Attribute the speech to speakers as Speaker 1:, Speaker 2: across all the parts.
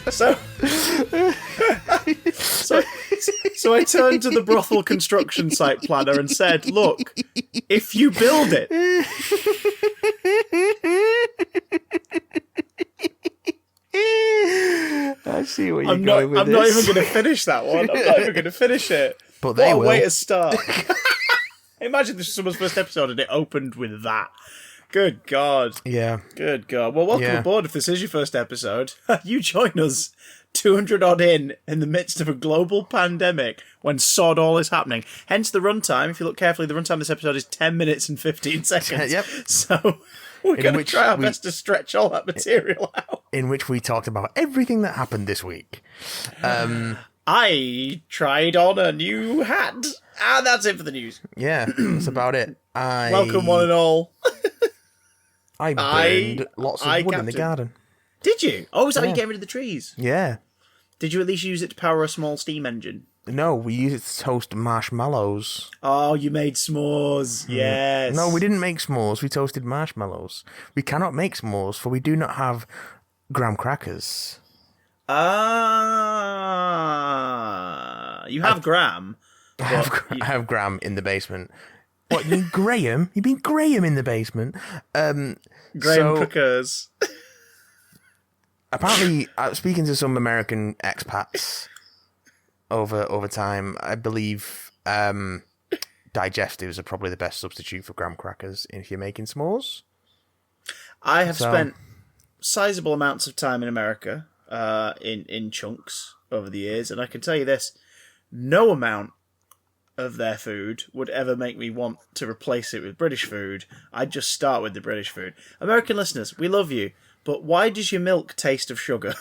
Speaker 1: So, so, so I turned to the brothel construction site planner and said, "Look, if you build it."
Speaker 2: I see what you're going with
Speaker 1: I'm not even going to finish that one. I'm not even going to finish it.
Speaker 2: But they
Speaker 1: what a
Speaker 2: will.
Speaker 1: way to start. Imagine this was someone's first episode and it opened with that. Good God.
Speaker 2: Yeah.
Speaker 1: Good God. Well, welcome aboard if this is your first episode. You join us 200 odd in the midst of a global pandemic when sod all is happening. Hence the runtime. If you look carefully, the runtime of this episode is 10 minutes and 15 seconds.
Speaker 2: Yep.
Speaker 1: So we're going to try our best to stretch all that material out.
Speaker 2: In which we talked about everything that happened this week.
Speaker 1: I tried on a new hat. And that's it for the news.
Speaker 2: Yeah, that's about it.
Speaker 1: Welcome one and all.
Speaker 2: I burned lots of wood in the garden.
Speaker 1: Did you? Oh, is that how you get rid of the trees?
Speaker 2: Yeah.
Speaker 1: Did you at least use it to power a small steam engine?
Speaker 2: No, we used it to toast marshmallows.
Speaker 1: Oh, you made s'mores. Yes.
Speaker 2: No, we didn't make s'mores. We toasted marshmallows. We cannot make s'mores, for we do not have graham crackers.
Speaker 1: You have Graham.
Speaker 2: I have Graham in the basement. What, you mean Graham? You mean Graham in the basement?
Speaker 1: Graham Cookers.
Speaker 2: Apparently, speaking to some American expats over time, I believe digestives are probably the best substitute for graham crackers if you're making s'mores.
Speaker 1: I have spent sizable amounts of time in America, in chunks over the years, and I can tell you this: no amount of their food would ever make me want to replace it with British food. I'd just start with the British food. American listeners, we love you, but why does your milk taste of sugar?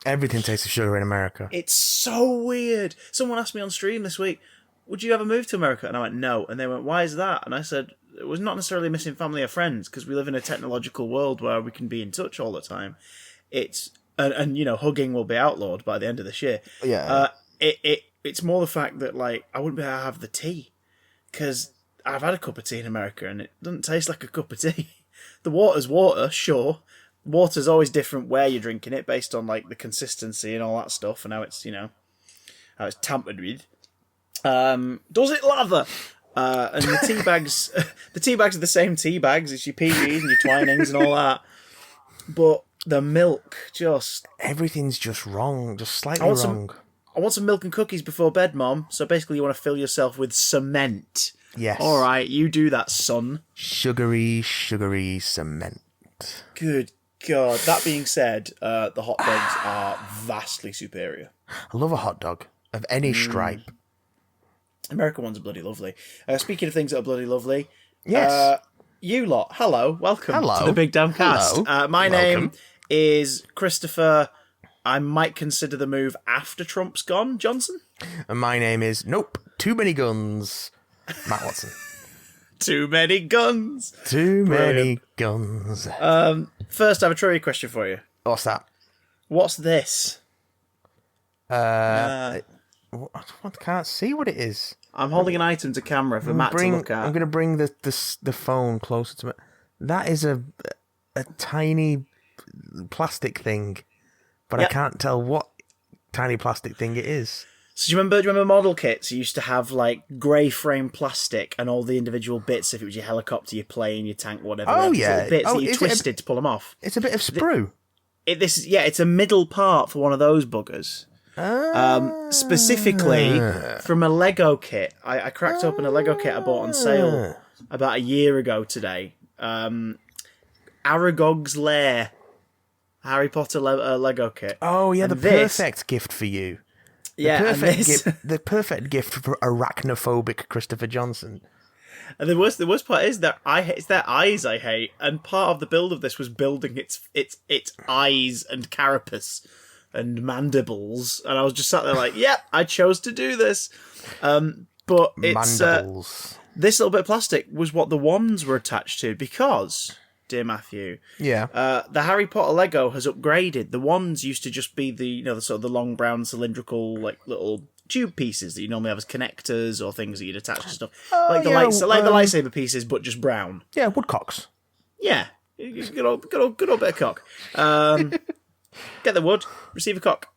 Speaker 2: Everything tastes of sugar in America.
Speaker 1: It's so weird. Someone asked me on stream this week, would you ever move to America? And I went, no. And they went, why is that? And I said, it was not necessarily missing family or friends, because we live in a technological world where we can be in touch all the time. It's, and you know, hugging will be outlawed by the end of this year.
Speaker 2: Yeah.
Speaker 1: It's more the fact that, like, I wouldn't be able to have the tea, because I've had a cup of tea in America and it doesn't taste like a cup of tea. The water's water, sure. Water's always different where you're drinking it based on, like, the consistency and all that stuff and how it's, you know, how it's tampered with. Does it lather? And the tea bags, the tea bags are the same tea bags. It's your PGs and your Twinings and all that. But the milk just...
Speaker 2: Everything's just wrong, just slightly wrong.
Speaker 1: I want some milk and cookies before bed, Mom. So basically you want to fill yourself with cement.
Speaker 2: Yes.
Speaker 1: All right, you do that, son.
Speaker 2: Sugary cement.
Speaker 1: Good God. That being said, the hot dogs are vastly superior.
Speaker 2: I love a hot dog of any stripe.
Speaker 1: American ones are bloody lovely. Speaking of things that are bloody lovely,
Speaker 2: Yes.
Speaker 1: You lot, hello, welcome
Speaker 2: Hello.
Speaker 1: to the Big Damn Cast.
Speaker 2: Hello.
Speaker 1: My
Speaker 2: Welcome.
Speaker 1: name is Christopher. I might consider the move after Trump's gone, Johnson.
Speaker 2: And my name is Too Many Guns, Matt Watson.
Speaker 1: Too many guns.
Speaker 2: Too many
Speaker 1: Brilliant.
Speaker 2: guns.
Speaker 1: First, I have a trivia question for you.
Speaker 2: What's that?
Speaker 1: What's this?
Speaker 2: I can't see what it is.
Speaker 1: I'm holding an item to camera for Matt to look at.
Speaker 2: I'm going to bring the phone closer to me. That is a tiny plastic thing, but
Speaker 1: Yep.
Speaker 2: I can't tell what tiny plastic thing it is.
Speaker 1: So do you remember model kits? You used to have like grey frame plastic and all the individual bits. If it was your helicopter, your plane, your tank, whatever.
Speaker 2: Oh,
Speaker 1: these
Speaker 2: yeah.
Speaker 1: little bits
Speaker 2: Oh,
Speaker 1: that you
Speaker 2: is it
Speaker 1: twisted to pull them off.
Speaker 2: It's a bit of sprue.
Speaker 1: It's a middle part for one of those buggers. Specifically from a Lego kit. I cracked open a Lego kit I bought on sale about a year ago today. Aragog's Lair. Harry Potter Lego kit.
Speaker 2: Oh, yeah,
Speaker 1: And
Speaker 2: the perfect gift for you. The perfect gift for arachnophobic Christopher Johnson.
Speaker 1: And the worst part is that it's their eyes I hate, and part of the build of this was building its eyes and carapace and mandibles, and I was just sat there like, yep, I chose to do this. But it's
Speaker 2: Mandibles.
Speaker 1: this little bit of plastic was what the wands were attached to, because, dear Matthew,
Speaker 2: Yeah.
Speaker 1: the Harry Potter Lego has upgraded. The wands used to just be the sort of the long brown cylindrical like little tube pieces that you normally have as connectors or things that you'd attach to stuff, like the
Speaker 2: yeah,
Speaker 1: the lightsaber pieces, but just brown.
Speaker 2: Yeah, woodcocks.
Speaker 1: Yeah, Good old bit of cock. Get the wood, receive a cock.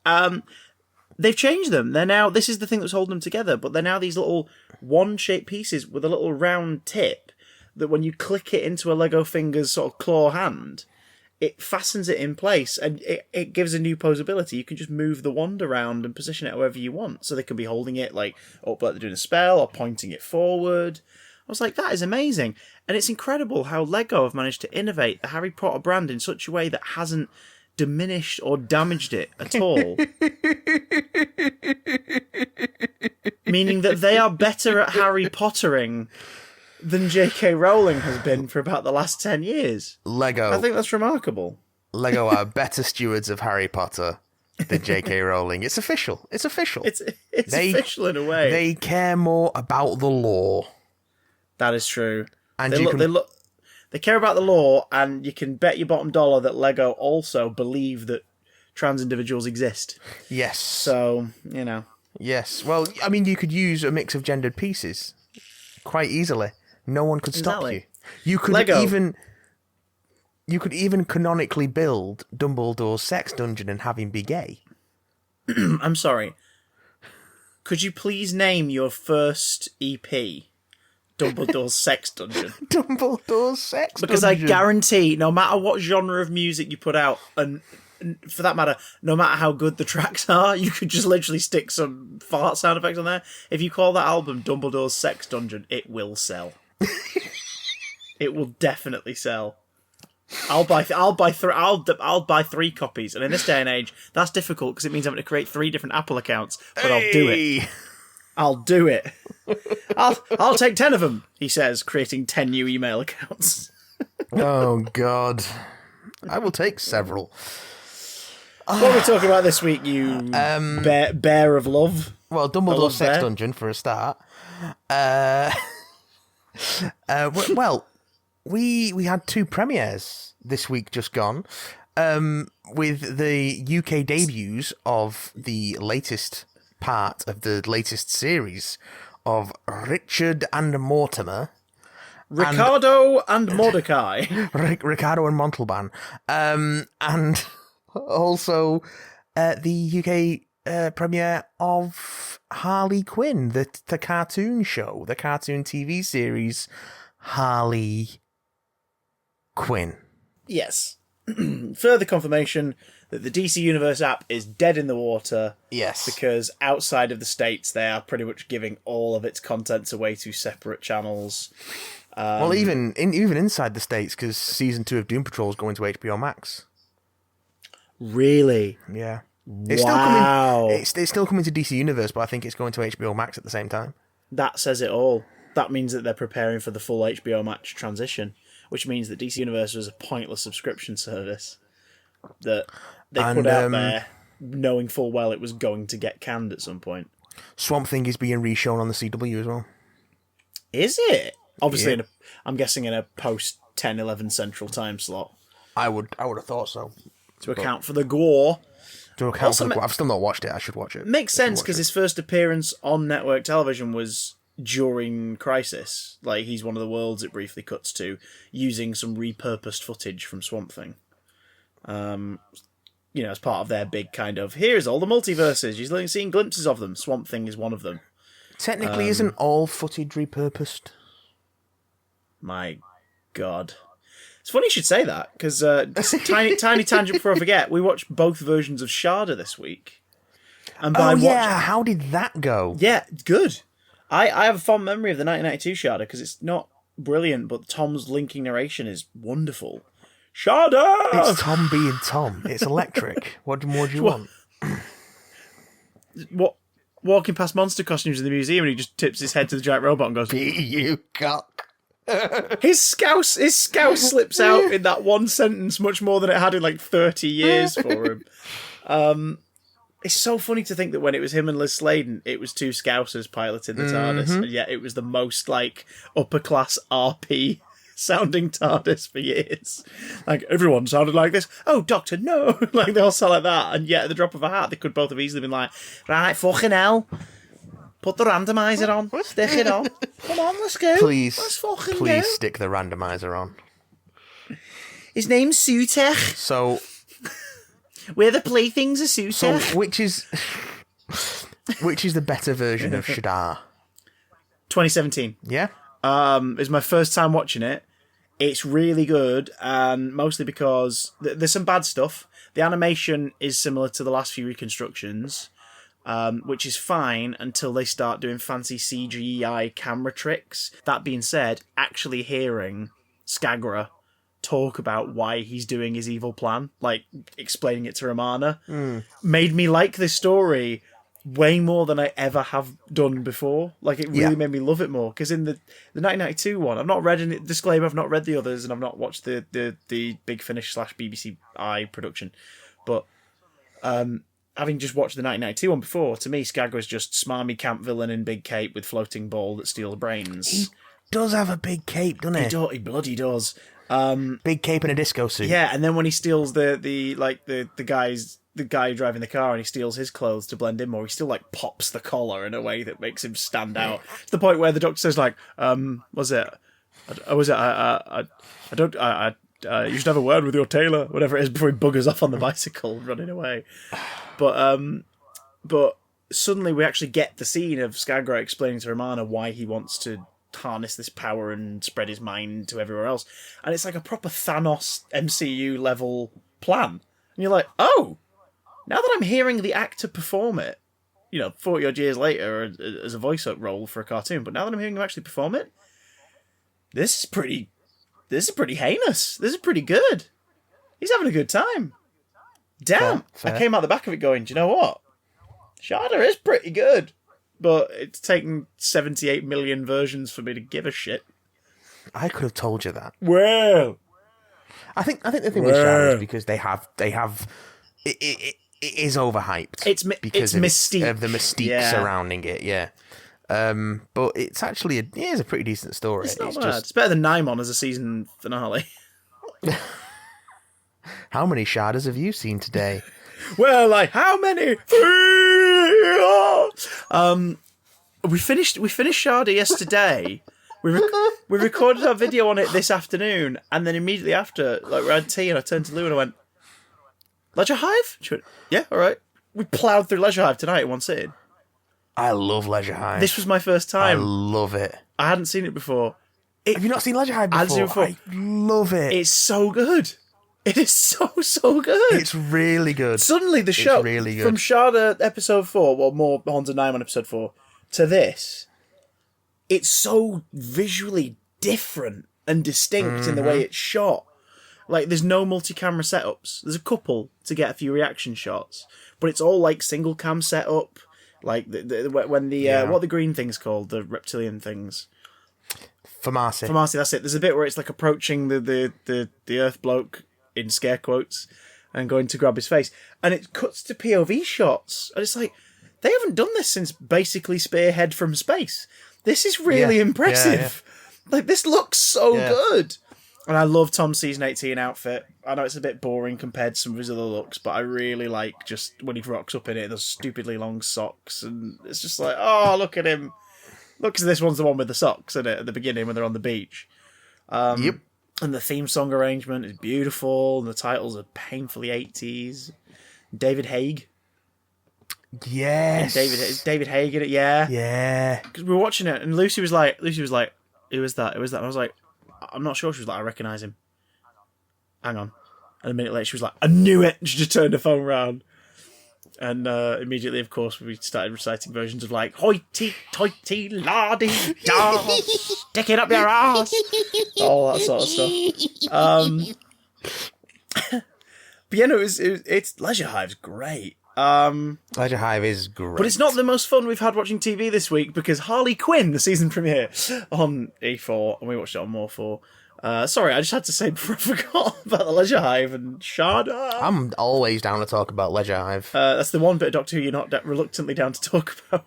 Speaker 1: They've changed them. They're now, this is the thing that's holding them together, but they're now these little wand-shaped pieces with a little round tip that when you click it into a Lego Fingers sort of claw hand, it fastens it in place and it gives a new posability. You can just move the wand around and position it however you want. So they can be holding it like up like they're doing a spell or pointing it forward. I was like, that is amazing. And it's incredible how Lego have managed to innovate the Harry Potter brand in such a way that hasn't diminished or damaged it at all. Meaning that they are better at Harry Pottering than J.K. Rowling has been for about the last 10 years.
Speaker 2: Lego.
Speaker 1: I think that's remarkable.
Speaker 2: Lego are better stewards of Harry Potter than J.K. Rowling. It's official. It's official.
Speaker 1: It's official in a way.
Speaker 2: They care more about the lore.
Speaker 1: That is true.
Speaker 2: And
Speaker 1: they care about the law, and you can bet your bottom dollar that Lego also believe that trans individuals exist.
Speaker 2: Yes.
Speaker 1: So, you know.
Speaker 2: Yes. Well, I mean, you could use a mix of gendered pieces quite easily. No one could stop you. You could
Speaker 1: Lego.
Speaker 2: even canonically build Dumbledore's sex dungeon and have him be gay.
Speaker 1: I'm sorry. Could you please name your first EP? Dumbledore's Sex Dungeon.
Speaker 2: Dumbledore's sex
Speaker 1: Because
Speaker 2: dungeon.
Speaker 1: I guarantee, no matter what genre of music you put out, and for that matter, no matter how good the tracks are, you could just literally stick some fart sound effects on there. If you call that album Dumbledore's Sex Dungeon, it will sell. It will definitely sell. I'll buy 3 copies, and in this day and age, that's difficult because it means having to create 3 different Apple accounts. But I'll do it. I'll do it. I'll take 10 of them, he says, creating 10 new email accounts.
Speaker 2: Oh, God. I will take several.
Speaker 1: What are we talking about this week, you bear of love?
Speaker 2: Well, Dumbledore's sex
Speaker 1: bear.
Speaker 2: dungeon, for a start. Well, we had 2 premieres this week just gone, with the UK debuts of the latest part of the latest series of Richard and Mortimer.
Speaker 1: Ricardo and Mordecai.
Speaker 2: Ricardo and Montalban. And also the UK premiere of Harley Quinn, the cartoon show, the cartoon TV series Harley Quinn.
Speaker 1: Yes. Further confirmation that the DC Universe app is dead in the water.
Speaker 2: Yes.
Speaker 1: Because outside of the States, they are pretty much giving all of its contents away to separate channels.
Speaker 2: Well, even inside the States, because season 2 of Doom Patrol is going to HBO Max.
Speaker 1: Really?
Speaker 2: Yeah.
Speaker 1: Wow.
Speaker 2: It's still coming to DC Universe, but I think it's going to HBO Max at the same time.
Speaker 1: That says it all. That means that they're preparing for the full HBO Max transition, which means that DC Universe was a pointless subscription service that they put out there knowing full well it was going to get canned at some point.
Speaker 2: Swamp Thing is being reshown on the CW as well.
Speaker 1: Is it? Obviously,
Speaker 2: Yeah.
Speaker 1: I'm guessing in a post 10-11 Central Time slot.
Speaker 2: I would have thought so.
Speaker 1: To account for the gore.
Speaker 2: To account for I've still not watched it. I should watch it.
Speaker 1: Makes sense because his first appearance on network television was during Crisis. Like, he's one of the worlds it briefly cuts to, using some repurposed footage from Swamp Thing. As part of their big kind of, here's all the multiverses, you're seeing glimpses of them. Swamp Thing is one of them.
Speaker 2: Technically, isn't all footage repurposed?
Speaker 1: My God. It's funny you should say that, because tiny tangent before I forget, we watched both versions of Sharda this week. And
Speaker 2: how did that go?
Speaker 1: Yeah, good. I have a fond memory of the 1992 Sharda, because it's not brilliant, but Tom's linking narration is wonderful. Sharda!
Speaker 2: It's Tom being Tom. It's electric. What more do you want?
Speaker 1: Walking past monster costumes in the museum, and he just tips his head to the giant robot and goes,
Speaker 2: Be you cock.
Speaker 1: His scouse slips out in that one sentence much more than it had in like 30 years for him. It's so funny to think that when it was him and Liz Sladen, it was 2 scousers piloting the TARDIS, and yet it was the most like upper class RP sounding TARDIS for years. Like, everyone sounded like this. Oh, Doctor, no! Like, they all sound like that, and yet at the drop of a hat, they could both have easily been like, right, fucking hell. Put the randomizer on. Stick it on. Come on, let's go.
Speaker 2: Please
Speaker 1: Let's fucking go.
Speaker 2: stick the randomizer on.
Speaker 1: His name's Sutekh.
Speaker 2: So
Speaker 1: We're the playthings of Sutekh.
Speaker 2: which is the better version of Shadar?
Speaker 1: 2017.
Speaker 2: Yeah.
Speaker 1: It's my first time watching it. It's really good, and mostly because there's some bad stuff. The animation is similar to the last few reconstructions, which is fine until they start doing fancy CGI camera tricks. That being said, actually hearing Skagra talk about why he's doing his evil plan, like explaining it to Romana, made me like this story way more than I ever have done before. Like, it really made me love it more, because in the 1992 one, I've not read any disclaimer, I've not read the others, and I've not watched the Big Finish / BBC I production, but having just watched the 1992 one before, to me Skagra's just smarmy camp villain in big cape with floating ball that steals brains.
Speaker 2: He does have a big cape, doesn't he?
Speaker 1: He bloody does.
Speaker 2: Big cape and a disco suit.
Speaker 1: Yeah, and then when he steals the guy driving the car, and he steals his clothes to blend in more, he still like pops the collar in a way that makes him stand out. To the point where the doctor says like, you should have a word with your tailor, whatever it is, before he buggers off on the bicycle running away. But suddenly we actually get the scene of Skagra explaining to Romana why he wants to harness this power and spread his mind to everywhere else, and it's like a proper Thanos MCU level plan. And you're like, oh, now that I'm hearing the actor perform it, 40 odd years later as a voice-up role for a cartoon, but now that I'm hearing him actually perform it, this is pretty heinous. This is pretty good. He's having a good time. Damn.
Speaker 2: Fair.
Speaker 1: I came out the back of it going, do you know what? Shada is pretty good, but it's taken 78 million versions for me to give a shit.
Speaker 2: I could have told you that.
Speaker 1: Well,
Speaker 2: I think the thing with Shada is because they have it is overhyped.
Speaker 1: It's
Speaker 2: because
Speaker 1: mystique
Speaker 2: of the mystique surrounding it. Yeah. But it's actually it is a pretty decent story.
Speaker 1: It's not bad. It's better than Naimon as a season finale.
Speaker 2: How many Shadas have you seen today?
Speaker 1: Well, like, how many? We finished Sharda yesterday. We recorded our video on it this afternoon, and then immediately after, like, we had tea, and I turned to Lou and I went, Leisure Hive? She went, yeah, all right. We ploughed through Leisure Hive tonight in one sitting.
Speaker 2: I love Leisure Hive.
Speaker 1: This was my first time.
Speaker 2: I love it.
Speaker 1: I hadn't seen it before.
Speaker 2: Have you not seen Leisure Hive before? I love it.
Speaker 1: It's so good. It is so good.
Speaker 2: It's really good.
Speaker 1: Suddenly the show,
Speaker 2: really good.
Speaker 1: From Sharda episode 4, well, more Haunted Naimon episode 4, to this, it's so visually different and distinct in the way it's shot. Like, there's no multi-camera setups. There's a couple to get a few reaction shots, but it's all like single cam setup. Like when what are the green things called? The reptilian things.
Speaker 2: Famasi,
Speaker 1: that's it. There's a bit where it's like approaching the Earth bloke in scare quotes and going to grab his face, and it cuts to POV shots, and it's like, they haven't done this since basically Spearhead from space. This is really impressive. Yeah. Like, this looks so good. And I love Tom's season 18 outfit. I know it's a bit boring compared to some of his other looks, but I really like just when he rocks up in it, those stupidly long socks, and it's just like, oh, look at him. Look, 'cause this one's the one with the socks, isn't it, at the beginning when they're on the beach.
Speaker 2: Yep.
Speaker 1: And the theme song arrangement is beautiful, and the titles are painfully 80s. David Haig.
Speaker 2: Yes.
Speaker 1: David Haig in it, yeah.
Speaker 2: Yeah.
Speaker 1: Because we were watching it, and Lucy was like, who is that? Who is that? And I was like, I'm not sure. She was like, I recognise him. Hang on. And a minute later, she was like, I knew it. And she just turned her phone around. And immediately, of course, we started reciting versions of like, hoity toity lardy da, stick it up your ass. All that sort of stuff. But yeah, no, it's Leisure Hive's great.
Speaker 2: Leisure Hive is great.
Speaker 1: But it's not the most fun we've had watching TV this week, because Harley Quinn, the season premiere on E4, and we watched it on More 4. Sorry, I just had to say before I forgot about the Leisure Hive and Sharda.
Speaker 2: I'm always down to talk about Leisure Hive.
Speaker 1: That's the one bit of Doctor Who you're not reluctantly down to talk about.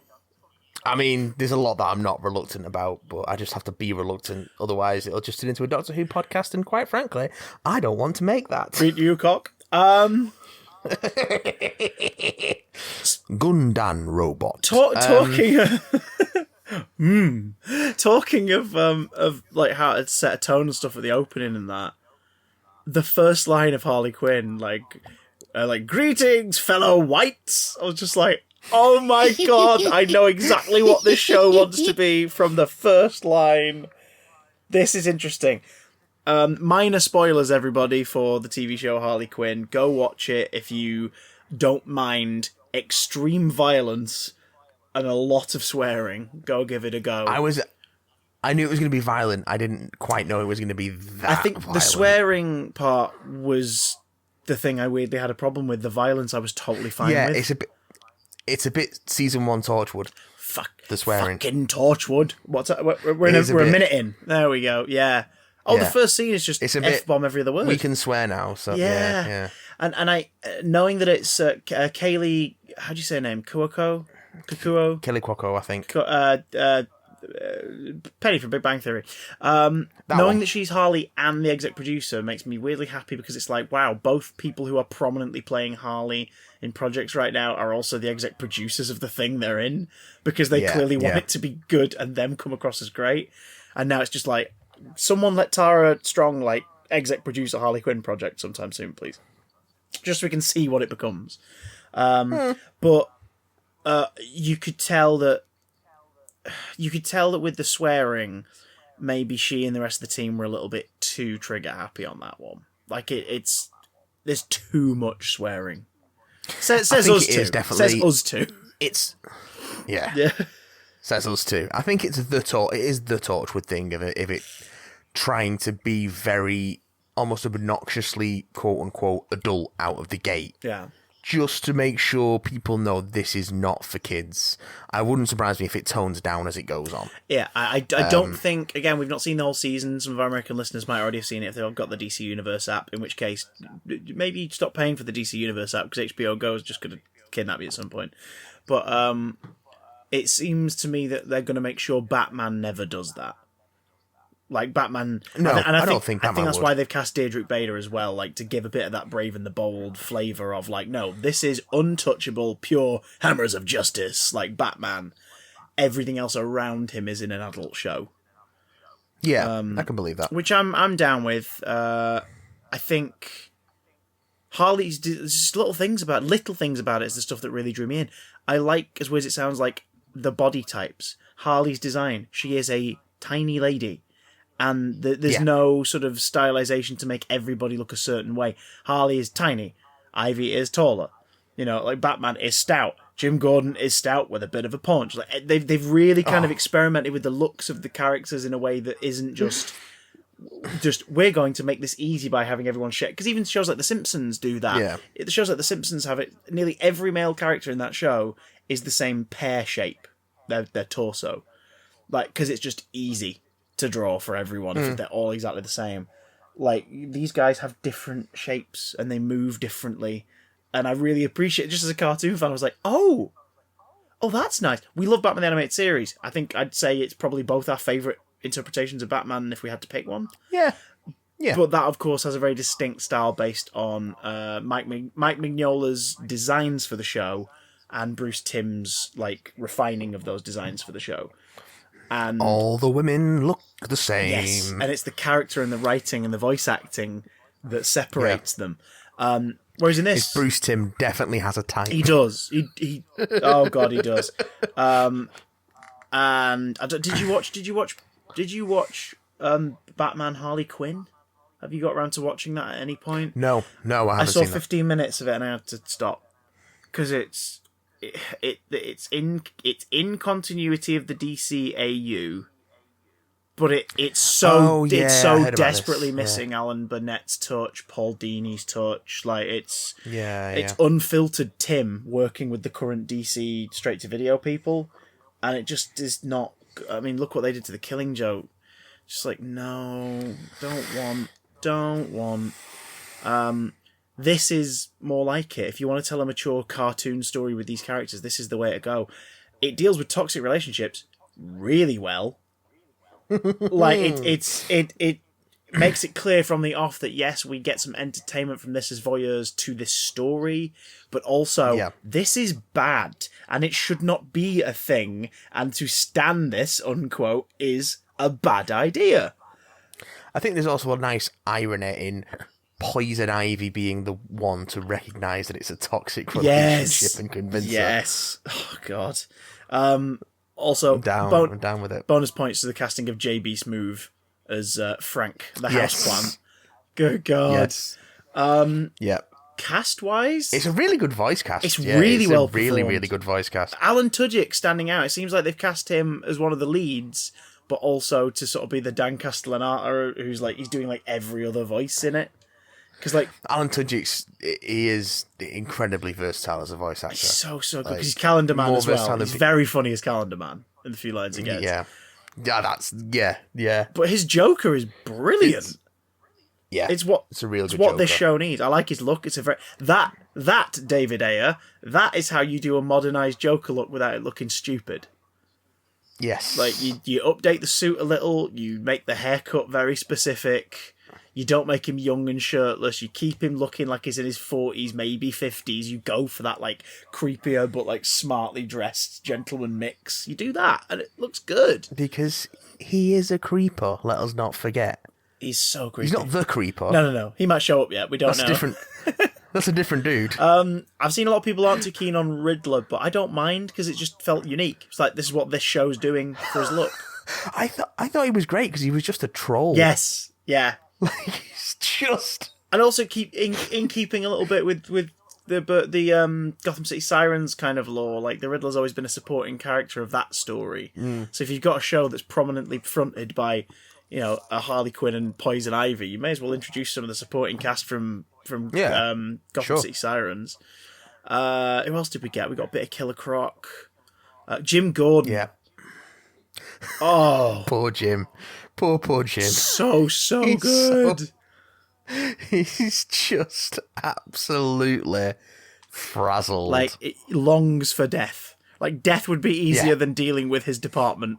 Speaker 2: I mean, there's a lot that I'm not reluctant about, but I just have to be reluctant. Otherwise, it'll just turn into a Doctor Who podcast, and quite frankly, I don't want to make that.
Speaker 1: Read you, cock.
Speaker 2: Gundam robot.
Speaker 1: Talking of like how to set a tone and stuff at the opening and that. the first line of Harley Quinn, like greetings, fellow whites. I was just like, oh my god, I know exactly what this show wants to be from the first line. This is interesting. Minor spoilers, everybody, for the TV show Harley Quinn. Go watch it if you don't mind extreme violence and a lot of swearing. Go give it a go.
Speaker 2: I knew it was going to be violent. I didn't quite know it was going to be that
Speaker 1: I think
Speaker 2: violent.
Speaker 1: the swearing part was the thing I weirdly had a problem with. The violence I was totally fine with.
Speaker 2: Yeah, it's a bit season 1 Torchwood.
Speaker 1: Fuck
Speaker 2: the swearing.
Speaker 1: Fucking Torchwood. We're a minute in. There we go. Yeah. Oh, the first scene is just F-bomb every other word.
Speaker 2: We can swear now, so yeah.
Speaker 1: And I, knowing that it's Kaylee, how do you say her name? Kuoko? Kukuo?
Speaker 2: Kelly Cuoco, I think.
Speaker 1: Penny from Big Bang Theory. Knowing that she's Harley and the exec producer makes me weirdly happy because it's like, wow, both people who are prominently playing Harley in projects right now are also the exec producers of the thing they're in, because they clearly want it to be good and them come across as great. And now it's just like, someone let Tara Strong exec produce a Harley Quinn project sometime soon, please. Just so we can see what it becomes. But you could tell that with the swearing, maybe she and the rest of the team were a little bit too trigger happy on that one. Like it's there's too much swearing. Says us too. Says us too.
Speaker 2: It's yeah.
Speaker 1: Yeah.
Speaker 2: Says us too. I think it's the Torchwood thing of it trying to be very almost obnoxiously quote unquote adult out of the gate.
Speaker 1: Yeah.
Speaker 2: Just to make sure people know this is not for kids. I wouldn't surprise me if it tones down as it goes on.
Speaker 1: Yeah, I don't think, again, we've not seen the whole season. Some of our American listeners might already have seen it if they've got the DC Universe app, in which case, maybe stop paying for the DC Universe app, because HBO Go is just going to kidnap you at some point. But it seems to me that they're going to make sure Batman never does that. Like Batman,
Speaker 2: no,
Speaker 1: and
Speaker 2: I don't think Batman
Speaker 1: that's
Speaker 2: would.
Speaker 1: why they've cast Deirdre Bader as well, like to give a bit of that brave and the bold flavor of like, no, this is untouchable, pure hammers of justice, like Batman. Everything else around him is in an adult show.
Speaker 2: Yeah, I can believe that.
Speaker 1: Which I'm down with. I think Harley's just little things about it is the stuff that really drew me in. I like, as weird as it sounds, like the body types. Harley's design. She is a tiny lady. And there's no sort of stylization to make everybody look a certain way. Harley is tiny. Ivy is taller. Like Batman is stout. Jim Gordon is stout with a bit of a punch. Like they've really kind of experimented with the looks of the characters in a way that isn't just we're going to make this easy by having everyone share. Because even shows like The Simpsons do that.
Speaker 2: Yeah.
Speaker 1: The shows like The Simpsons have it. Nearly every male character in that show is the same pear shape. Their torso, because it's just easy to draw for everyone if they're all exactly the same. Like, these guys have different shapes and they move differently, and I really appreciate it. Just as a cartoon fan, I was like, oh, that's nice. We love Batman the Animated Series. I think I'd say it's probably both our favourite interpretations of Batman if we had to pick one.
Speaker 2: Yeah.
Speaker 1: But that, of course, has a very distinct style based on Mike Mignola's designs for the show and Bruce Timm's refining of those designs for the show. And
Speaker 2: all the women look the same.
Speaker 1: Yes, and it's the character and the writing and the voice acting that separates them. Whereas in this,
Speaker 2: Bruce Timm definitely has a type.
Speaker 1: He does. He oh god, he does. And did you watch Batman Harley Quinn? Have you got around to watching that at any point?
Speaker 2: No, I haven't.
Speaker 1: I saw
Speaker 2: seen
Speaker 1: 15 minutes of it and I had to stop because it's in continuity of the DCAU, but it's so desperately missing Alan Burnett's touch, Paul Dini's touch. It's unfiltered Tim working with the current DC straight to video people, and it just is not. I mean, look what they did to the Killing Joke. Just no, don't want. This is more like it. If you want to tell a mature cartoon story with these characters, this is the way to go. It deals with toxic relationships really well. It makes it clear from the off that yes, we get some entertainment from this as voyeurs to this story, but also this is bad and it should not be a thing, and to stand this, unquote, is a bad idea.
Speaker 2: I think there's also a nice irony in Poison Ivy being the one to recognise that it's a toxic
Speaker 1: Yes.
Speaker 2: relationship and convince her.
Speaker 1: Yes. Oh God. Also,
Speaker 2: I'm down with it.
Speaker 1: bonus points to the casting of JB Smoove as Frank, the
Speaker 2: Yes.
Speaker 1: houseplant. Good God.
Speaker 2: Yes. Yeah.
Speaker 1: Cast wise,
Speaker 2: It's a really good voice cast.
Speaker 1: It's
Speaker 2: Yeah,
Speaker 1: really
Speaker 2: it's
Speaker 1: well
Speaker 2: a really,
Speaker 1: performed.
Speaker 2: really good voice cast.
Speaker 1: Alan Tudyk standing out. It seems like they've cast him as one of the leads, but also to sort of be the Dan Castellaneta, who's like he's doing like every other voice in it. Because like
Speaker 2: Alan Tudyk, he is incredibly versatile as a voice actor.
Speaker 1: he's so good.
Speaker 2: Like,
Speaker 1: Because he's Calendar Man
Speaker 2: more
Speaker 1: as well.
Speaker 2: versatile
Speaker 1: He's
Speaker 2: than-
Speaker 1: very funny as Calendar Man in the few lines he gets.
Speaker 2: Yeah. Yeah.
Speaker 1: But his Joker is brilliant.
Speaker 2: Yeah.
Speaker 1: It's what
Speaker 2: It's a real good
Speaker 1: what this
Speaker 2: Joker.
Speaker 1: show needs. I like his look. It's a very that David Ayer. That is how you do a modernized Joker look without it looking stupid.
Speaker 2: Yes.
Speaker 1: Like you update the suit a little. You make the haircut very specific. You don't make him young and shirtless. You keep him looking like he's in his 40s, maybe 50s. You go for that like creepier but like smartly dressed gentleman mix. You do that and it looks good.
Speaker 2: Because he is a creeper, let us not forget.
Speaker 1: He's so creepy.
Speaker 2: He's not the creeper.
Speaker 1: No. He might show up yet. We don't
Speaker 2: That's
Speaker 1: know.
Speaker 2: different. That's a different dude.
Speaker 1: I've seen a lot of people aren't too keen on Riddler, but I don't mind because it just felt unique. It's like this is what this show's doing for his look.
Speaker 2: I thought he was great because he was just a troll.
Speaker 1: Yes, yeah,
Speaker 2: Like, he's just...
Speaker 1: and also keep in keeping a little bit with the Gotham City Sirens kind of lore. Like the Riddler's always been a supporting character of that story. So if you've got a show that's prominently fronted by, you know, a Harley Quinn and Poison Ivy, you may as well introduce some of the supporting cast from Gotham
Speaker 2: sure.
Speaker 1: City Sirens. Who else did we get? We got a bit of Killer Croc, Jim Gordon.
Speaker 2: Yeah.
Speaker 1: Oh,
Speaker 2: Poor Jim. Poor Jim.
Speaker 1: so
Speaker 2: He's so-
Speaker 1: good.
Speaker 2: He's just absolutely frazzled.
Speaker 1: Like it longs for death. Like death would be easier
Speaker 2: Yeah.
Speaker 1: than dealing with his department,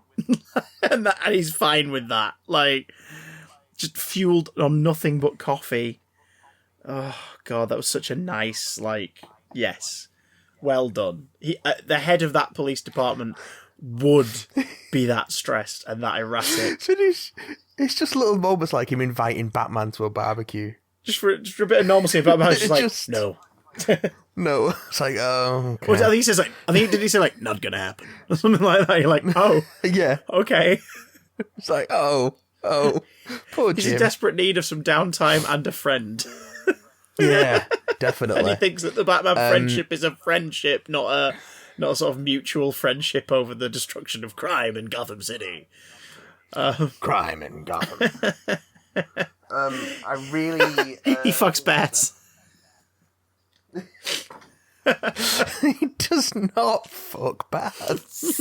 Speaker 1: and he's fine with that. Like just fueled on nothing but coffee. Oh God, that was such a nice yes, well done. He the head of that police department would be that stressed and that erratic.
Speaker 2: So it's just little moments like him inviting Batman to a barbecue.
Speaker 1: Just for a bit of normalcy about Batman's just like
Speaker 2: Just-
Speaker 1: no.
Speaker 2: No, it's like, oh, okay.
Speaker 1: I think he says did he say like not gonna happen or something like that? You're like, oh,
Speaker 2: Yeah,
Speaker 1: okay.
Speaker 2: it's like, oh, poor
Speaker 1: He's
Speaker 2: Jim.
Speaker 1: in desperate need of some downtime and a friend.
Speaker 2: Yeah,
Speaker 1: And he
Speaker 2: definitely.
Speaker 1: thinks that the Batman friendship is a friendship, not a sort of mutual friendship over the destruction of crime in Gotham City.
Speaker 2: Crime in Gotham. I really...
Speaker 1: He fucks bats.
Speaker 2: he does not fuck bats.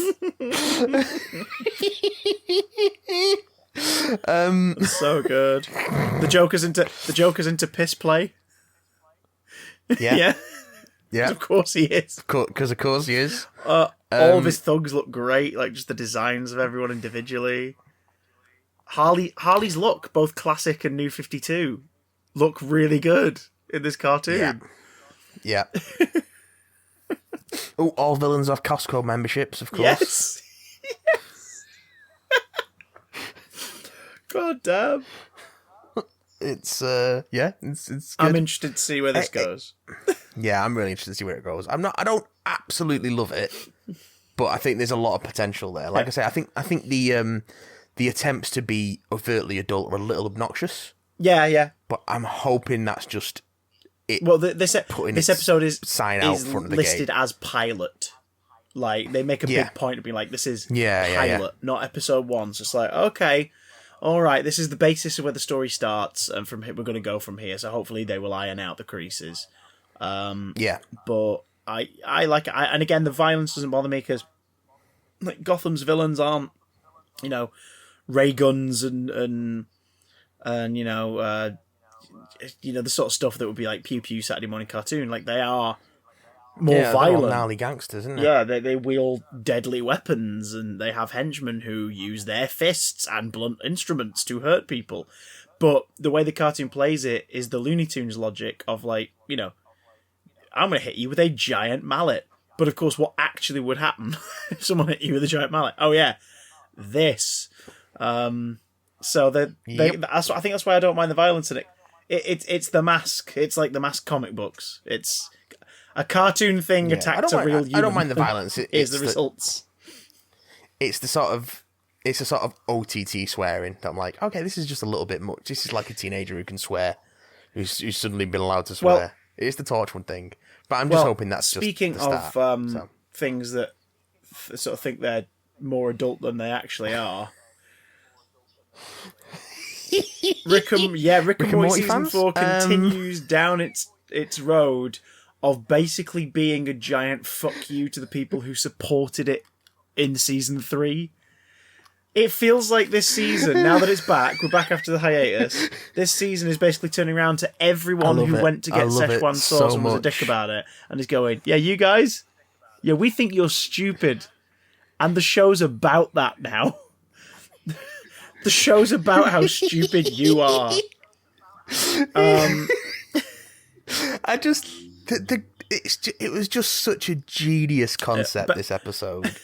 Speaker 1: So good. The Joker's into piss play.
Speaker 2: Yeah,
Speaker 1: Yeah, of course he is.
Speaker 2: Because of course he is.
Speaker 1: All of his thugs look great, like just the designs of everyone individually. Harley's look, both classic and New 52, look really good in this cartoon.
Speaker 2: Yeah. Oh, all villains have Costco memberships, of course.
Speaker 1: Yes. God damn.
Speaker 2: It's it's good.
Speaker 1: I'm interested to see where this goes.
Speaker 2: Yeah, I'm really interested to see where it goes. I don't absolutely love it, but I think there's a lot of potential there. Like I say, I think the attempts to be overtly adult are a little obnoxious,
Speaker 1: Yeah.
Speaker 2: but I'm hoping that's just it.
Speaker 1: Well, this
Speaker 2: Putting its
Speaker 1: episode is
Speaker 2: sign out front of the
Speaker 1: listed
Speaker 2: gate.
Speaker 1: as pilot. Like they make a
Speaker 2: Yeah.
Speaker 1: big point of being like, this is
Speaker 2: Yeah,
Speaker 1: pilot, not episode 1. So it's like, okay, all right, this is the basis of where the story starts, and from here we're going to go from here. So hopefully they will iron out the creases.
Speaker 2: Yeah,
Speaker 1: But I like it. And again, the violence doesn't bother me because like Gotham's villains aren't, you know, ray guns and the sort of stuff that would be like pew pew Saturday morning cartoon. Like they are more
Speaker 2: they're all
Speaker 1: violent.
Speaker 2: gnarly gangsters, isn't it?
Speaker 1: Yeah, they wield deadly weapons and they have henchmen who use their fists and blunt instruments to hurt people. But the way the cartoon plays it is the Looney Tunes logic of like, you know, I'm going to hit you with a giant mallet. But of course, what actually would happen if someone hit you with a giant mallet? Oh yeah, this. So I think that's why I don't mind the violence in it. It's The Mask. It's like The Mask comic books. It's a cartoon thing attacked a real human.
Speaker 2: I don't mind the violence.
Speaker 1: Here's the results.
Speaker 2: It's the sort of OTT swearing that I'm like, okay, this is just a little bit much. This is like a teenager who can swear, who's suddenly been allowed to swear.
Speaker 1: Well,
Speaker 2: it's the Torchwood thing, but I'm just hoping that's
Speaker 1: speaking
Speaker 2: just the start,
Speaker 1: of things that sort of think they're more adult than they actually are. Rick and Morty season 4 continues down its road of basically being a giant fuck you to the people who supported it in season 3. It feels like this season, now that it's back, we're back after the hiatus, this season is basically turning around to everyone who went to get Szechuan sauce and was a dick about it, and is going, yeah, you guys, yeah, we think you're stupid. And the show's about that now. The show's about how stupid you are.
Speaker 2: It was just such a genius concept, this episode.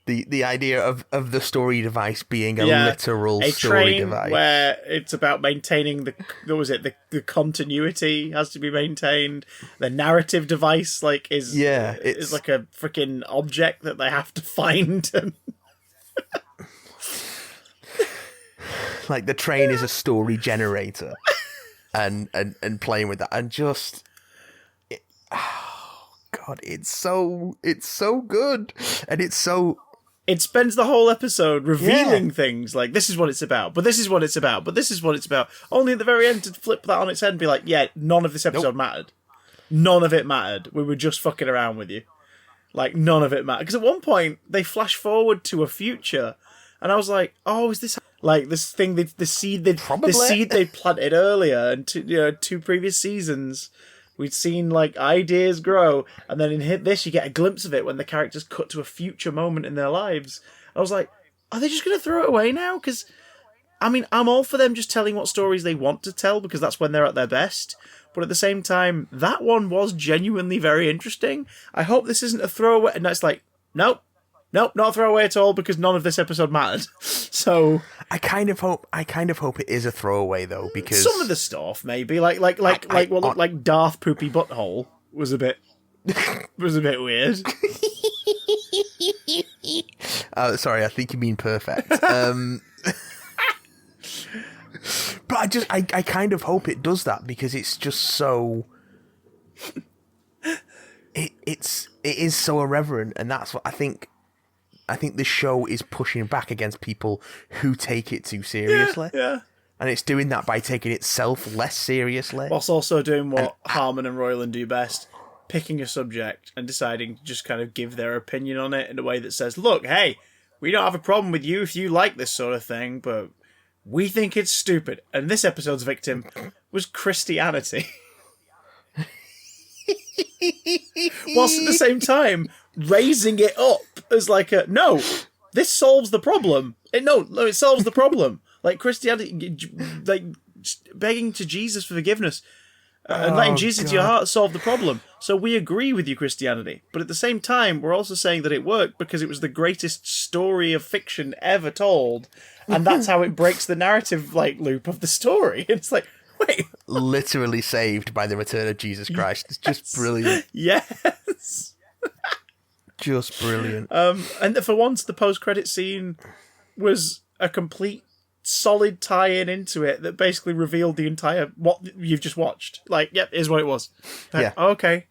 Speaker 2: The idea of the story device being a literal story device,
Speaker 1: where it's about maintaining the continuity has to be maintained. The narrative device is like a freaking object that they have to find.
Speaker 2: Like the train is a story generator, and playing with that, and just, oh god, it's so good, and it's so.
Speaker 1: It spends the whole episode revealing things like, this is what it's about, but this is what it's about, but this is what it's about. Only at the very end to flip that on its head and be like, yeah, none of this episode mattered. None of it mattered. We were just fucking around with you. Like, none of it mattered. Because at one point, they flash forward to a future, and I was like, oh, is this... Like, this thing, the seed they planted earlier, and two previous seasons... We'd seen, ideas grow, and then in this, you get a glimpse of it when the characters cut to a future moment in their lives. I was like, are they just going to throw it away now? Because, I mean, I'm all for them just telling what stories they want to tell, because that's when they're at their best. But at the same time, that one was genuinely very interesting. I hope this isn't a throwaway. And it's like, nope, not a throwaway at all, because none of this episode mattered. So... I kind of hope
Speaker 2: it is a throwaway though, because
Speaker 1: some of the stuff maybe what looked like Darth Poopy Butthole was a bit weird.
Speaker 2: Sorry, I think you mean perfect. But I kind of hope it does that, because it's just so it is so irreverent, and that's what I think the show is pushing back against people who take it too seriously.
Speaker 1: Yeah.
Speaker 2: And it's doing that by taking itself less seriously.
Speaker 1: Whilst also doing what Harmon and Roiland do best, picking a subject and deciding to just kind of give their opinion on it in a way that says, look, hey, we don't have a problem with you if you like this sort of thing, but we think it's stupid. And this episode's victim was Christianity. Whilst at the same time raising it up as no, this solves the problem. It solves the problem. Like Christianity, begging to Jesus for forgiveness and letting Jesus into your heart solve the problem. So we agree with you, Christianity, but at the same time, we're also saying that it worked because it was the greatest story of fiction ever told, and that's how it breaks the narrative loop of the story. It's like, wait,
Speaker 2: literally saved by the return of Jesus Christ. It's just brilliant.
Speaker 1: Yes.
Speaker 2: Just brilliant.
Speaker 1: And for once, the post-credit scene was a complete solid tie-in into it that basically revealed the entire what you've just watched. Yep, here's what it was.
Speaker 2: Yeah.
Speaker 1: Okay.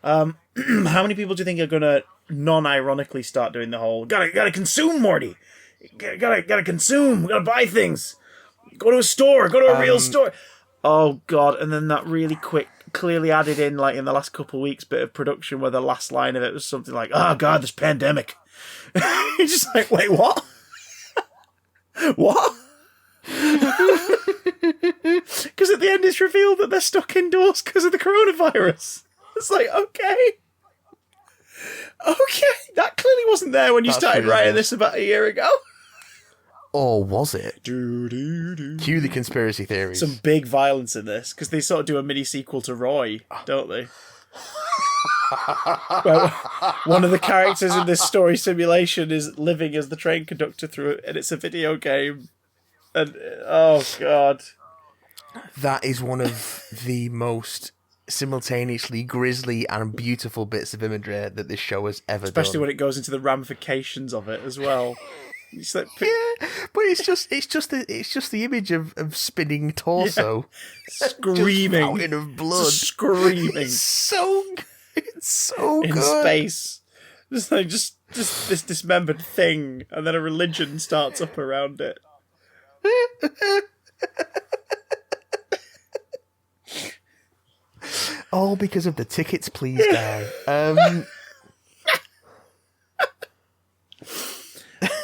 Speaker 1: How many people do you think are gonna non-ironically start doing the whole gotta consume, Morty? Gotta consume. Gotta buy things. Go to a store. Go to a real store. Oh god! And then that really quick, clearly added in in the last couple of weeks bit of production where the last line of it was something like, "Oh god, this pandemic." You're just like, wait, what? What? Because at the end it's revealed that they're stuck indoors because of the coronavirus. It's like, okay, that clearly wasn't there when you started writing this about a year ago.
Speaker 2: Or was it? Cue the conspiracy theories.
Speaker 1: Some big violence in this, because they sort of do a mini sequel to Roy, don't they? Well, one of the characters in this story simulation is living as the train conductor through it, and it's a video game. And oh god,
Speaker 2: That is one of the most simultaneously grisly and beautiful bits of imagery that this show has ever
Speaker 1: Especially
Speaker 2: done.
Speaker 1: when it goes into the ramifications of it as well. It's like,
Speaker 2: Yeah, but it's just the image of spinning torso,
Speaker 1: screaming,
Speaker 2: just fountain of blood,
Speaker 1: screaming
Speaker 2: It's so
Speaker 1: in
Speaker 2: good.
Speaker 1: space. Just this dismembered thing, and then a religion starts up around it.
Speaker 2: All because of the tickets, please, guy.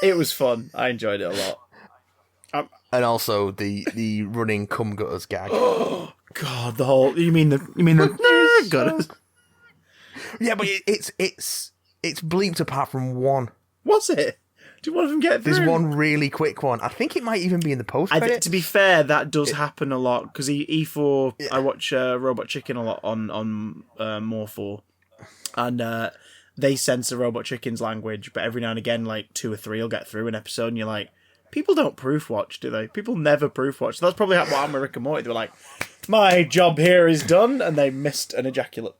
Speaker 1: It was fun. I enjoyed it a lot.
Speaker 2: And also the running cum gutters gag.
Speaker 1: Oh God, the whole. You mean the gutters?
Speaker 2: Yeah, but it's bleeped apart from one.
Speaker 1: Was it? Did one of them get through?
Speaker 2: There's one really quick one. I think it might even be in the post.
Speaker 1: To be fair, that does happen a lot because E4. Yeah. I watch Robot Chicken a lot on More 4, and they censor Robot Chicken's language, but every now and again, like 2 or 3 will get through an episode, and you're like, people don't proof watch, do they? People never proof watch. So that's probably what happened with Rick and Morty. They were like, my job here is done, and they missed an ejaculate.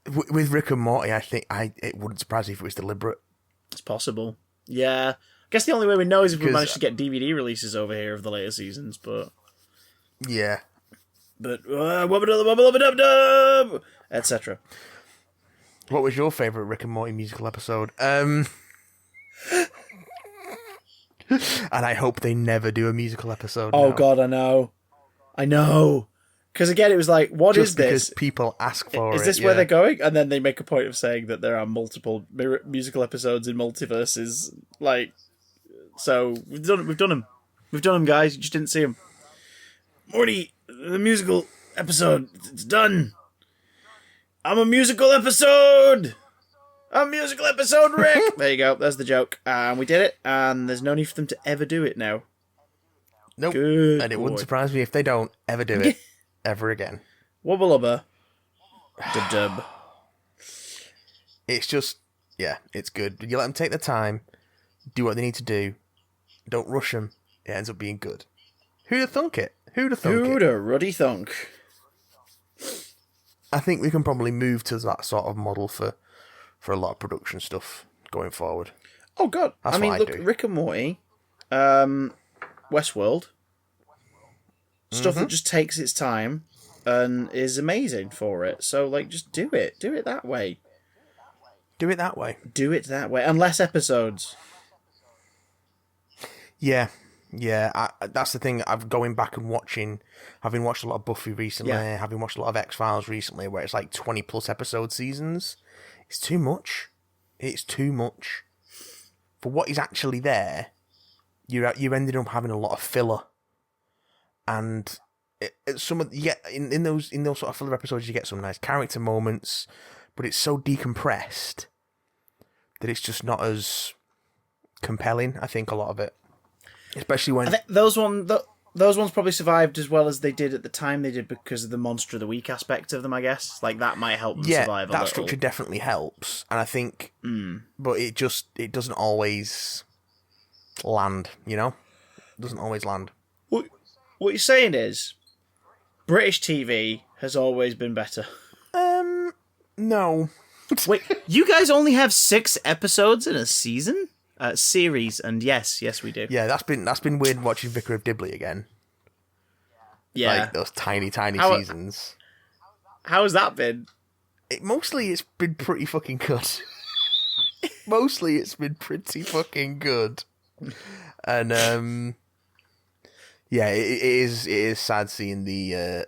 Speaker 2: With Rick and Morty, I think it wouldn't surprise me if it was deliberate. It's
Speaker 1: possible. Yeah. I guess the only way we know is if we manage to get DVD releases over here of the later seasons, but...
Speaker 2: Yeah.
Speaker 1: But... etc.
Speaker 2: What was your favourite Rick and Morty musical episode? And I hope they never do a musical episode
Speaker 1: Oh,
Speaker 2: now.
Speaker 1: God, I know. I know. Because again, it was like, what
Speaker 2: Just
Speaker 1: is this?
Speaker 2: because people ask for it.
Speaker 1: Is this where they're going? And then they make a point of saying that there are multiple musical episodes in multiverses. Like, so we've done them. We've done them, guys. You just didn't see them. Morty, the musical episode, it's done. I'm a musical episode. A musical episode, Rick. There you go. There's the joke. And we did it. And there's no need for them to ever do it now.
Speaker 2: Nope.
Speaker 1: Good
Speaker 2: and it
Speaker 1: boy.
Speaker 2: wouldn't surprise me if they don't ever do it. Ever again.
Speaker 1: Wubba lubba. Dub dub.
Speaker 2: It's just, yeah, it's good. You let them take their time, do what they need to do, don't rush them, it ends up being good. Who'd have thunk it? Who'd have thunk
Speaker 1: Who'd
Speaker 2: it?
Speaker 1: a ruddy thunk?
Speaker 2: I think we can probably move to that sort of model for a lot of production stuff going forward.
Speaker 1: Oh, God.
Speaker 2: That's
Speaker 1: I mean,
Speaker 2: what I
Speaker 1: look,
Speaker 2: do.
Speaker 1: Rick and Morty, Westworld, stuff that just takes its time and is amazing for it. So, like, just do it. Do it that way.
Speaker 2: Do it that way.
Speaker 1: Do it that way. And less episodes.
Speaker 2: Yeah. That's the thing. I've going back and watching, having watched a lot of Buffy recently, having watched a lot of X-Files recently, where it's like 20 plus episode seasons. It's too much. It's too much. For what is actually there, you ended up having a lot of filler. And in those sort of filler episodes, you get some nice character moments, but it's so decompressed that it's just not as compelling. I think a lot of it, especially when
Speaker 1: I think those ones probably survived as well as they did at the time they did because of the Monster of the Week aspect of them. I guess like that might help them survive.
Speaker 2: That structure definitely helps, and I think, but it doesn't always land. You know, it doesn't always land.
Speaker 1: What you're saying is, British TV has always been better.
Speaker 2: No.
Speaker 1: Wait, you guys only have 6 episodes in a season? Series, and yes, we do.
Speaker 2: Yeah, that's been weird watching Vicar of Dibley again.
Speaker 1: Yeah.
Speaker 2: Like those tiny seasons.
Speaker 1: How has that been?
Speaker 2: Mostly it's been pretty fucking good. Mostly it's been pretty fucking good. And yeah, it is sad seeing the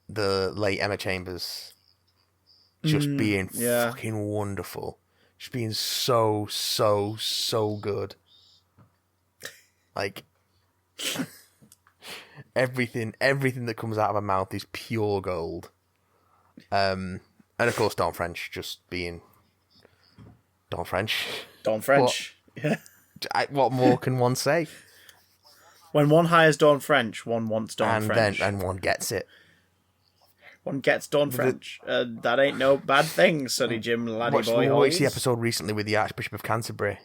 Speaker 2: late Emma Chambers just being fucking wonderful. Just being so good. Like everything that comes out of her mouth is pure gold. And of course Dawn French just being Dawn French.
Speaker 1: Dawn French.
Speaker 2: What more can one say?
Speaker 1: When one hires Dawn French, one wants Dawn French.
Speaker 2: And one gets it.
Speaker 1: One gets Dawn French. That ain't no bad thing, Sonny Jim, laddie boy.
Speaker 2: We watched the episode recently with the Archbishop of Canterbury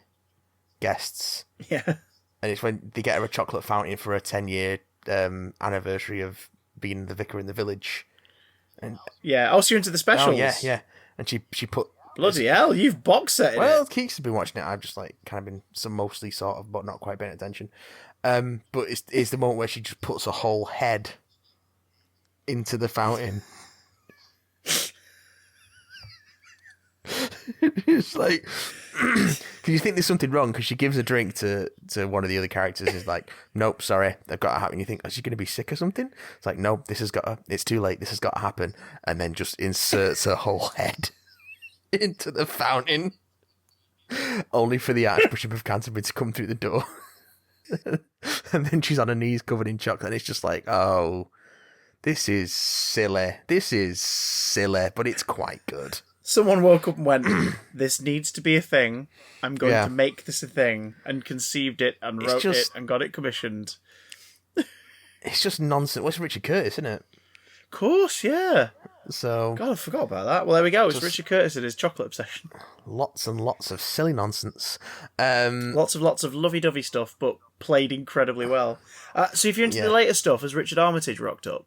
Speaker 2: guests.
Speaker 1: Yeah.
Speaker 2: And it's when they get her a chocolate fountain for her 10-year anniversary of being the vicar in the village. And
Speaker 1: Yeah. Oh, so you're into the specials?
Speaker 2: oh yeah. And she put
Speaker 1: Bloody hell, you've box set
Speaker 2: well,
Speaker 1: it.
Speaker 2: Keeks has been watching it. I've just like kind of been mostly sort of, but not quite paying attention. But it's the moment where she just puts a whole head into the fountain. It's like, can you think there's something wrong? Because she gives a drink to one of the other characters. Is like, nope, sorry, they've got to happen. You think, is she going to be sick or something? It's like, no, this has got to, it's too late. This has got to happen. And then just inserts her whole head into the fountain, only for the Archbishop of Canterbury to come through the door. And then she's on her knees covered in chocolate. And it's just like, oh, this is silly. This is silly, but it's quite good.
Speaker 1: Someone woke up and went, this needs to be a thing. I'm going
Speaker 2: Yeah.
Speaker 1: to make this a thing. And conceived it and
Speaker 2: It's
Speaker 1: wrote
Speaker 2: just-
Speaker 1: it and got it commissioned.
Speaker 2: It's just nonsense. What's Richard Curtis, isn't it?
Speaker 1: Of course, yeah.
Speaker 2: So
Speaker 1: God, I forgot about that. Well, there we go. It's
Speaker 2: Just-
Speaker 1: Richard Curtis and his chocolate obsession.
Speaker 2: lots and lots of silly nonsense.
Speaker 1: Lots of lovey-dovey stuff, but played incredibly well. So if you're into
Speaker 2: Yeah.
Speaker 1: the later stuff, has Richard Armitage rocked up?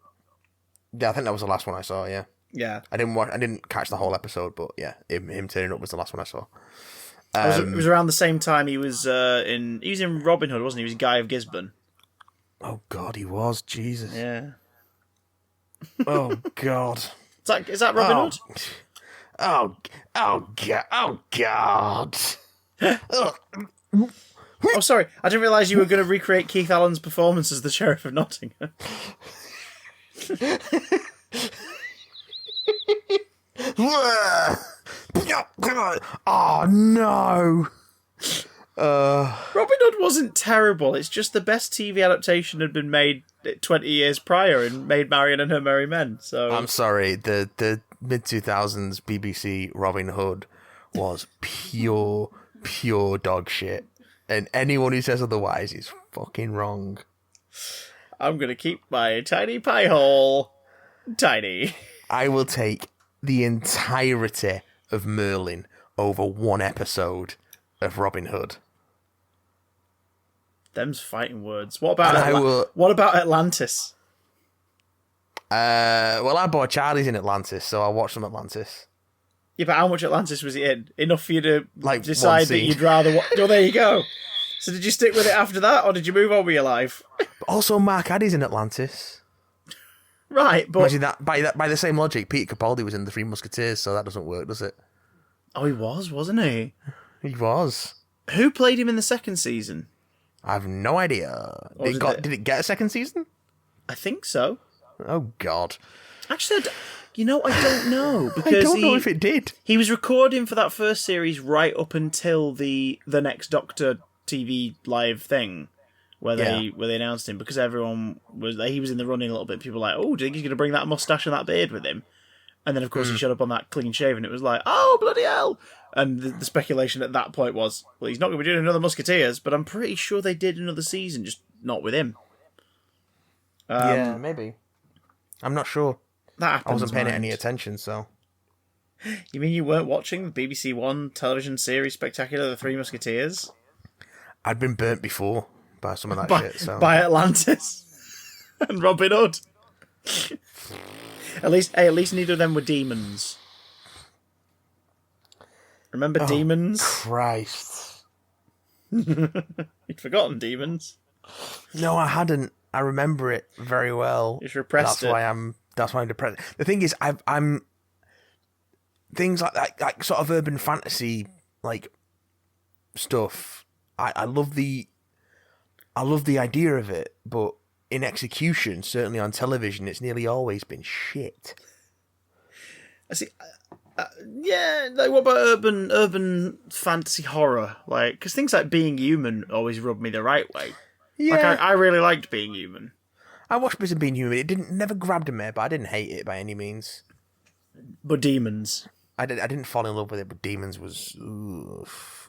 Speaker 2: Yeah, I think that was the last one I saw. Yeah,
Speaker 1: Yeah.
Speaker 2: I didn't catch the whole episode, but yeah, him turning up was the last one I saw.
Speaker 1: It was around the same time he was in Robin Hood, wasn't he? He was Guy of Gisborne.
Speaker 2: Oh God, he was Jesus.
Speaker 1: Yeah.
Speaker 2: Oh God.
Speaker 1: Is that Robin
Speaker 2: Oh.
Speaker 1: Hood?
Speaker 2: Oh God. Oh God.
Speaker 1: Oh, sorry. I didn't realise you were going to recreate Keith Allen's performance as the Sheriff of Nottingham.
Speaker 2: Oh no.
Speaker 1: Robin Hood wasn't terrible. It's just the best TV adaptation had been made 20 years prior and made Marion and Her Merry Men. So
Speaker 2: I'm sorry. The mid 2000s BBC Robin Hood was pure dog shit, and anyone who says otherwise is fucking wrong.
Speaker 1: I'm going to keep my tiny pie hole tiny.
Speaker 2: I will take the entirety of Merlin over one episode of Robin Hood.
Speaker 1: Them's fighting words. What about
Speaker 2: And I will-
Speaker 1: What about Atlantis?
Speaker 2: Well, our boy Charlie's in Atlantis, so I'll watch some Atlantis.
Speaker 1: Yeah, but how much Atlantis was he in? Enough for you to
Speaker 2: Like,
Speaker 1: decide
Speaker 2: one
Speaker 1: that
Speaker 2: scene.
Speaker 1: you'd rather watch... Oh, there you go. So did you stick with it after that, or did you move on with your life?
Speaker 2: But also, Mark Addy's in Atlantis.
Speaker 1: Right, but...
Speaker 2: Imagine that by the same logic, Peter Capaldi was in The Three Musketeers, so that doesn't work, does it?
Speaker 1: Oh, he was, wasn't he?
Speaker 2: He was.
Speaker 1: Who played him in the second season?
Speaker 2: I have no idea.
Speaker 1: Was
Speaker 2: Did it get a second season?
Speaker 1: I think so.
Speaker 2: Oh God.
Speaker 1: Actually, I don't know,
Speaker 2: I
Speaker 1: because
Speaker 2: don't know if it did.
Speaker 1: he was recording for that first series right up until the next Doctor TV live thing, where they announced him, because everyone he was in the running a little bit. People were like, oh, do you think he's going to bring that mustache and that beard with him? And then of course he showed up on that clean shave, and it was like, oh bloody hell! And the speculation at that point was, well, he's not going to be doing another Musketeers, but I'm pretty sure they did another season, just not with him.
Speaker 2: Yeah, maybe. I'm not sure.
Speaker 1: That happens.
Speaker 2: I wasn't paying it
Speaker 1: mind.
Speaker 2: any attention, so.
Speaker 1: You mean you weren't watching the BBC One television series Spectacular: The Three Musketeers?
Speaker 2: I'd been burnt before by some of that
Speaker 1: By,
Speaker 2: shit, so.
Speaker 1: by Atlantis and Robin Hood. At least neither of them were demons. Remember demons?
Speaker 2: Christ.
Speaker 1: You'd forgotten demons.
Speaker 2: No, I hadn't. I remember it very well.
Speaker 1: You just repressed
Speaker 2: That's
Speaker 1: it.
Speaker 2: why I'm depressed. The thing is, I'm things like sort of urban fantasy like stuff. I love the idea of it, but in execution, certainly on television, it's nearly always been shit.
Speaker 1: I see. Yeah, like what about urban fantasy horror? Like, because things like Being Human always rubbed me the right way.
Speaker 2: Yeah,
Speaker 1: Like, I really liked Being Human.
Speaker 2: I watched Bits of Being Human. It never grabbed me, but I didn't hate it by any means.
Speaker 1: But demons.
Speaker 2: I didn't fall in love with it, but Demons was. Oof.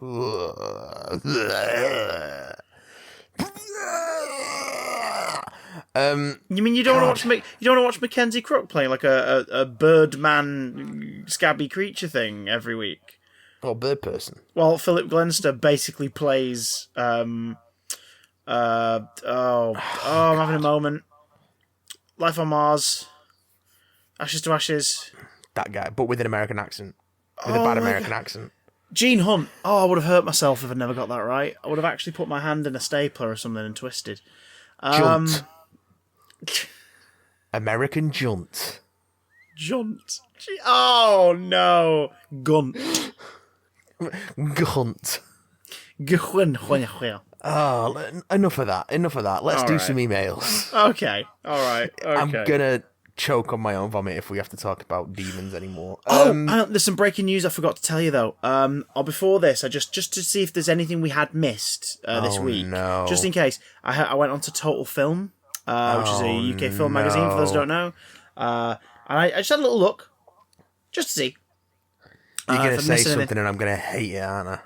Speaker 1: You mean you don't want to watch Mackenzie Crook playing like a birdman scabby creature thing every week?
Speaker 2: Or Bird Person.
Speaker 1: Well, Philip Glenster basically plays I'm having a moment. Life on Mars. Ashes to Ashes.
Speaker 2: That guy, but with an American accent. With a bad American accent.
Speaker 1: Gene Hunt. Oh, I would have hurt myself if I'd never got that right. I would have actually put my hand in a stapler or something and twisted.
Speaker 2: Junt. American Junt.
Speaker 1: Junt. Oh, no. Gunt.
Speaker 2: Gunt.
Speaker 1: Gunt.
Speaker 2: Oh, enough of that. Let's do some emails.
Speaker 1: Okay. All right. Okay.
Speaker 2: I'm gonna choke on my own vomit if we have to talk about demons anymore.
Speaker 1: There's some breaking news I forgot to tell you though. Or before this, I just to see if there's anything we had missed this week.
Speaker 2: No.
Speaker 1: Just in case, I went on to Total Film, which is a UK film magazine for those who don't know. And I just had a little look, just to see.
Speaker 2: You're gonna say something, and I'm gonna hate it, aren't I?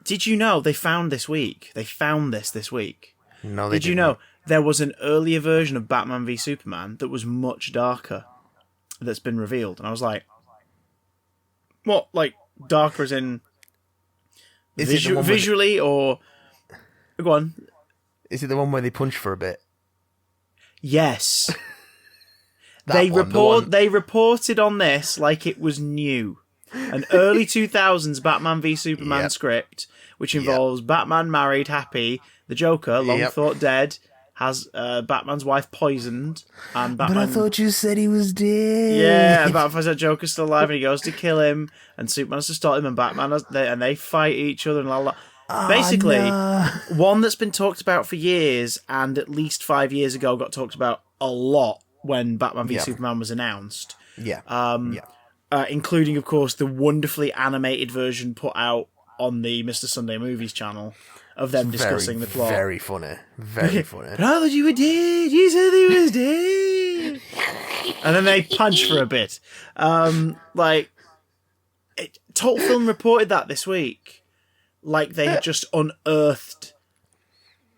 Speaker 1: Did you know they found this week? They found this week.
Speaker 2: No, they didn't.
Speaker 1: Did you know there was an earlier version of Batman v Superman that was much darker that's been revealed? And I was like, what? Like, darker as in visually or... Go on.
Speaker 2: Is it the one where they punch for a bit?
Speaker 1: Yes. They reported on this like it was new. An early 2000s Batman v Superman script, which involves Batman married, happy, the Joker, long thought dead, has Batman's wife poisoned, and Batman...
Speaker 2: But I thought you said he was dead.
Speaker 1: Yeah, and Batman finds out Joker's still alive, and he goes to kill him, and Superman has to stop him, and Batman and they fight each other, and la la. Basically, one that's been talked about for years, and at least 5 years ago got talked about a lot when Batman v Superman was announced. Including, of course, the wonderfully animated version put out on the Mr. Sunday Movies channel of them discussing the plot.
Speaker 2: Very funny. Very funny.
Speaker 1: But I thought you were dead. You said he was dead. And then they punch for a bit. Total Film reported that this week. Like they had just unearthed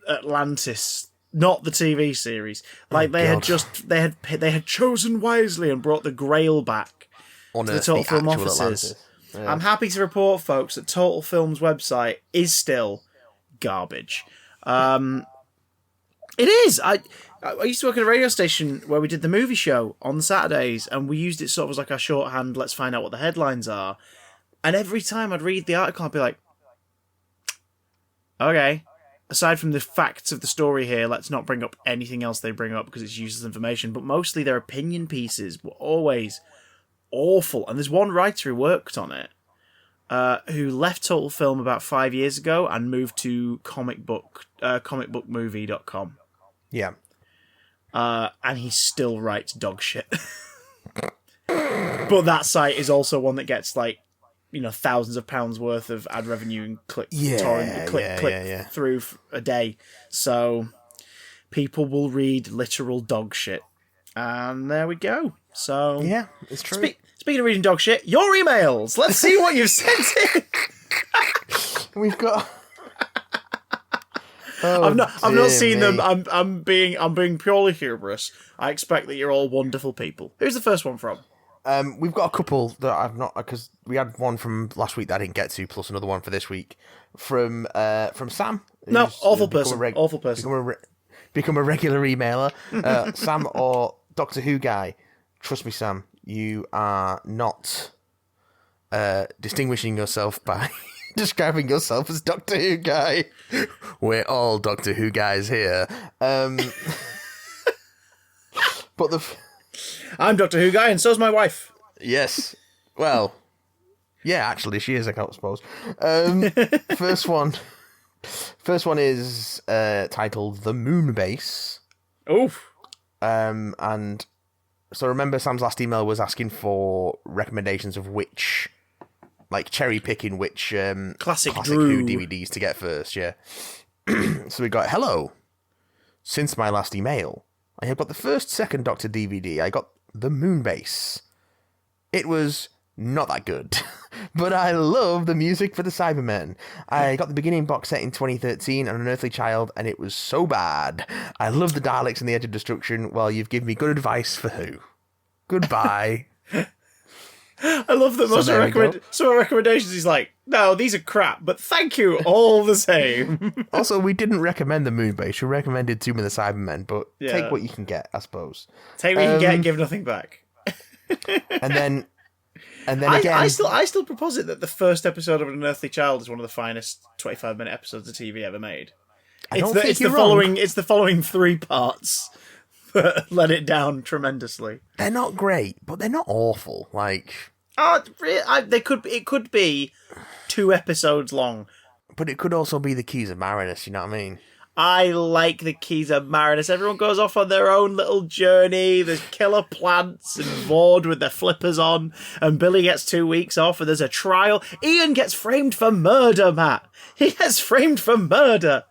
Speaker 1: Atlantis, not the TV series. Like they had chosen wisely and brought the Grail back to the Total Film offices. Yeah. I'm happy to report, folks, that Total Film's website is still garbage. It is. I used to work at a radio station where we did the movie show on Saturdays, and we used it sort of as like our shorthand, let's find out what the headlines are. And every time I'd read the article, I'd be like, okay, aside from the facts of the story here, let's not bring up anything else they bring up because it's useless information. But mostly their opinion pieces were always awful. And there's one writer who worked on it who left Total Film about 5 years ago and moved to comicbookmovie.com.
Speaker 2: Yeah.
Speaker 1: And he still writes dog shit. But that site is also one that gets like, thousands of pounds worth of ad revenue and click through a day. So people will read literal dog shit. And there we go. So
Speaker 2: yeah, it's true.
Speaker 1: Speaking of reading dog shit, your emails. Let's see what you've sent in.
Speaker 2: We've got.
Speaker 1: I've not seen them. I'm being purely humorous. I expect that you're all wonderful people. Who's the first one from?
Speaker 2: We've got a couple that I've not, because we had one from last week that I didn't get to, plus another one for this week from Sam.
Speaker 1: No, awful person. Awful person.
Speaker 2: Become a regular emailer. Sam or Doctor Who guy. Trust me, Sam, you are not distinguishing yourself by describing yourself as Doctor Who guy. We're all Doctor Who guys here. But
Speaker 1: I'm Doctor Who guy, and so's my wife.
Speaker 2: Yes. Well, yeah, actually, she is, I suppose. First one is titled The Moon Base.
Speaker 1: Oof.
Speaker 2: And so remember Sam's last email was asking for recommendations of which, like cherry picking which classic Who DVDs to get first, yeah. So we got, hello. Since my last email, I have got the first Second Doctor DVD. I got The Moon Base. It was not that good, but I love the music for the Cybermen. I got the beginning box set in 2013 and An Earthly Child, and it was so bad. I love the Daleks and the Edge of Destruction. Well, you've given me good advice for Who. Goodbye.
Speaker 1: I love that most of some recommendations he's like, no, these are crap, but thank you all the same.
Speaker 2: Also, we didn't recommend the Moon Base. We recommended Tomb of the Cybermen, but take what you can get, I suppose.
Speaker 1: Take what you can get, give nothing back.
Speaker 2: and then again,
Speaker 1: I still proposit that the first episode of An Unearthly Child is one of the finest 25-minute episodes of TV ever made. It's the following 3 parts that let it down tremendously.
Speaker 2: They're not great, but they're not awful.
Speaker 1: It could be 2 episodes long.
Speaker 2: But it could also be the Keys of Marinus, you know what I mean?
Speaker 1: I like the Keys of Marinus. Everyone goes off on their own little journey. There's killer plants and Vord with their flippers on, and Billy gets 2 weeks off, and there's a trial. Ian gets framed for murder, Matt. He gets framed for murder.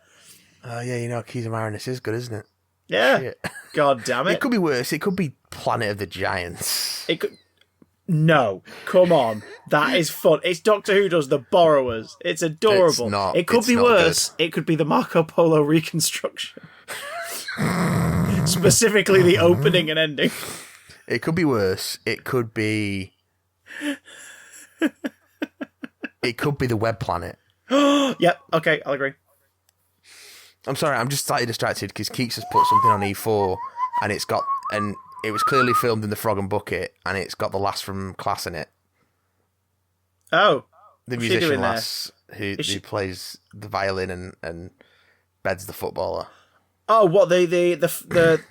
Speaker 2: Yeah, Keys of Marinus is good, isn't it?
Speaker 1: Yeah.
Speaker 2: Shit.
Speaker 1: God damn it.
Speaker 2: It could be worse. It could be Planet of the Giants.
Speaker 1: It could... No, come on. That is fun. It's Doctor Who does The Borrowers. It's adorable.
Speaker 2: It's not.
Speaker 1: It could
Speaker 2: It's
Speaker 1: be
Speaker 2: not
Speaker 1: worse.
Speaker 2: good.
Speaker 1: It could be the Marco Polo reconstruction. Specifically the opening and ending.
Speaker 2: It could be worse. It could be... It could be the Web Planet.
Speaker 1: Yep, okay, I'll agree.
Speaker 2: I'm sorry, I'm just slightly distracted because Keeks has put something on E4 and it was clearly filmed in the Frog and Bucket and it's got the lass from Class in it.
Speaker 1: Oh.
Speaker 2: The musician lass who plays the violin and beds the footballer.
Speaker 1: Oh, what, the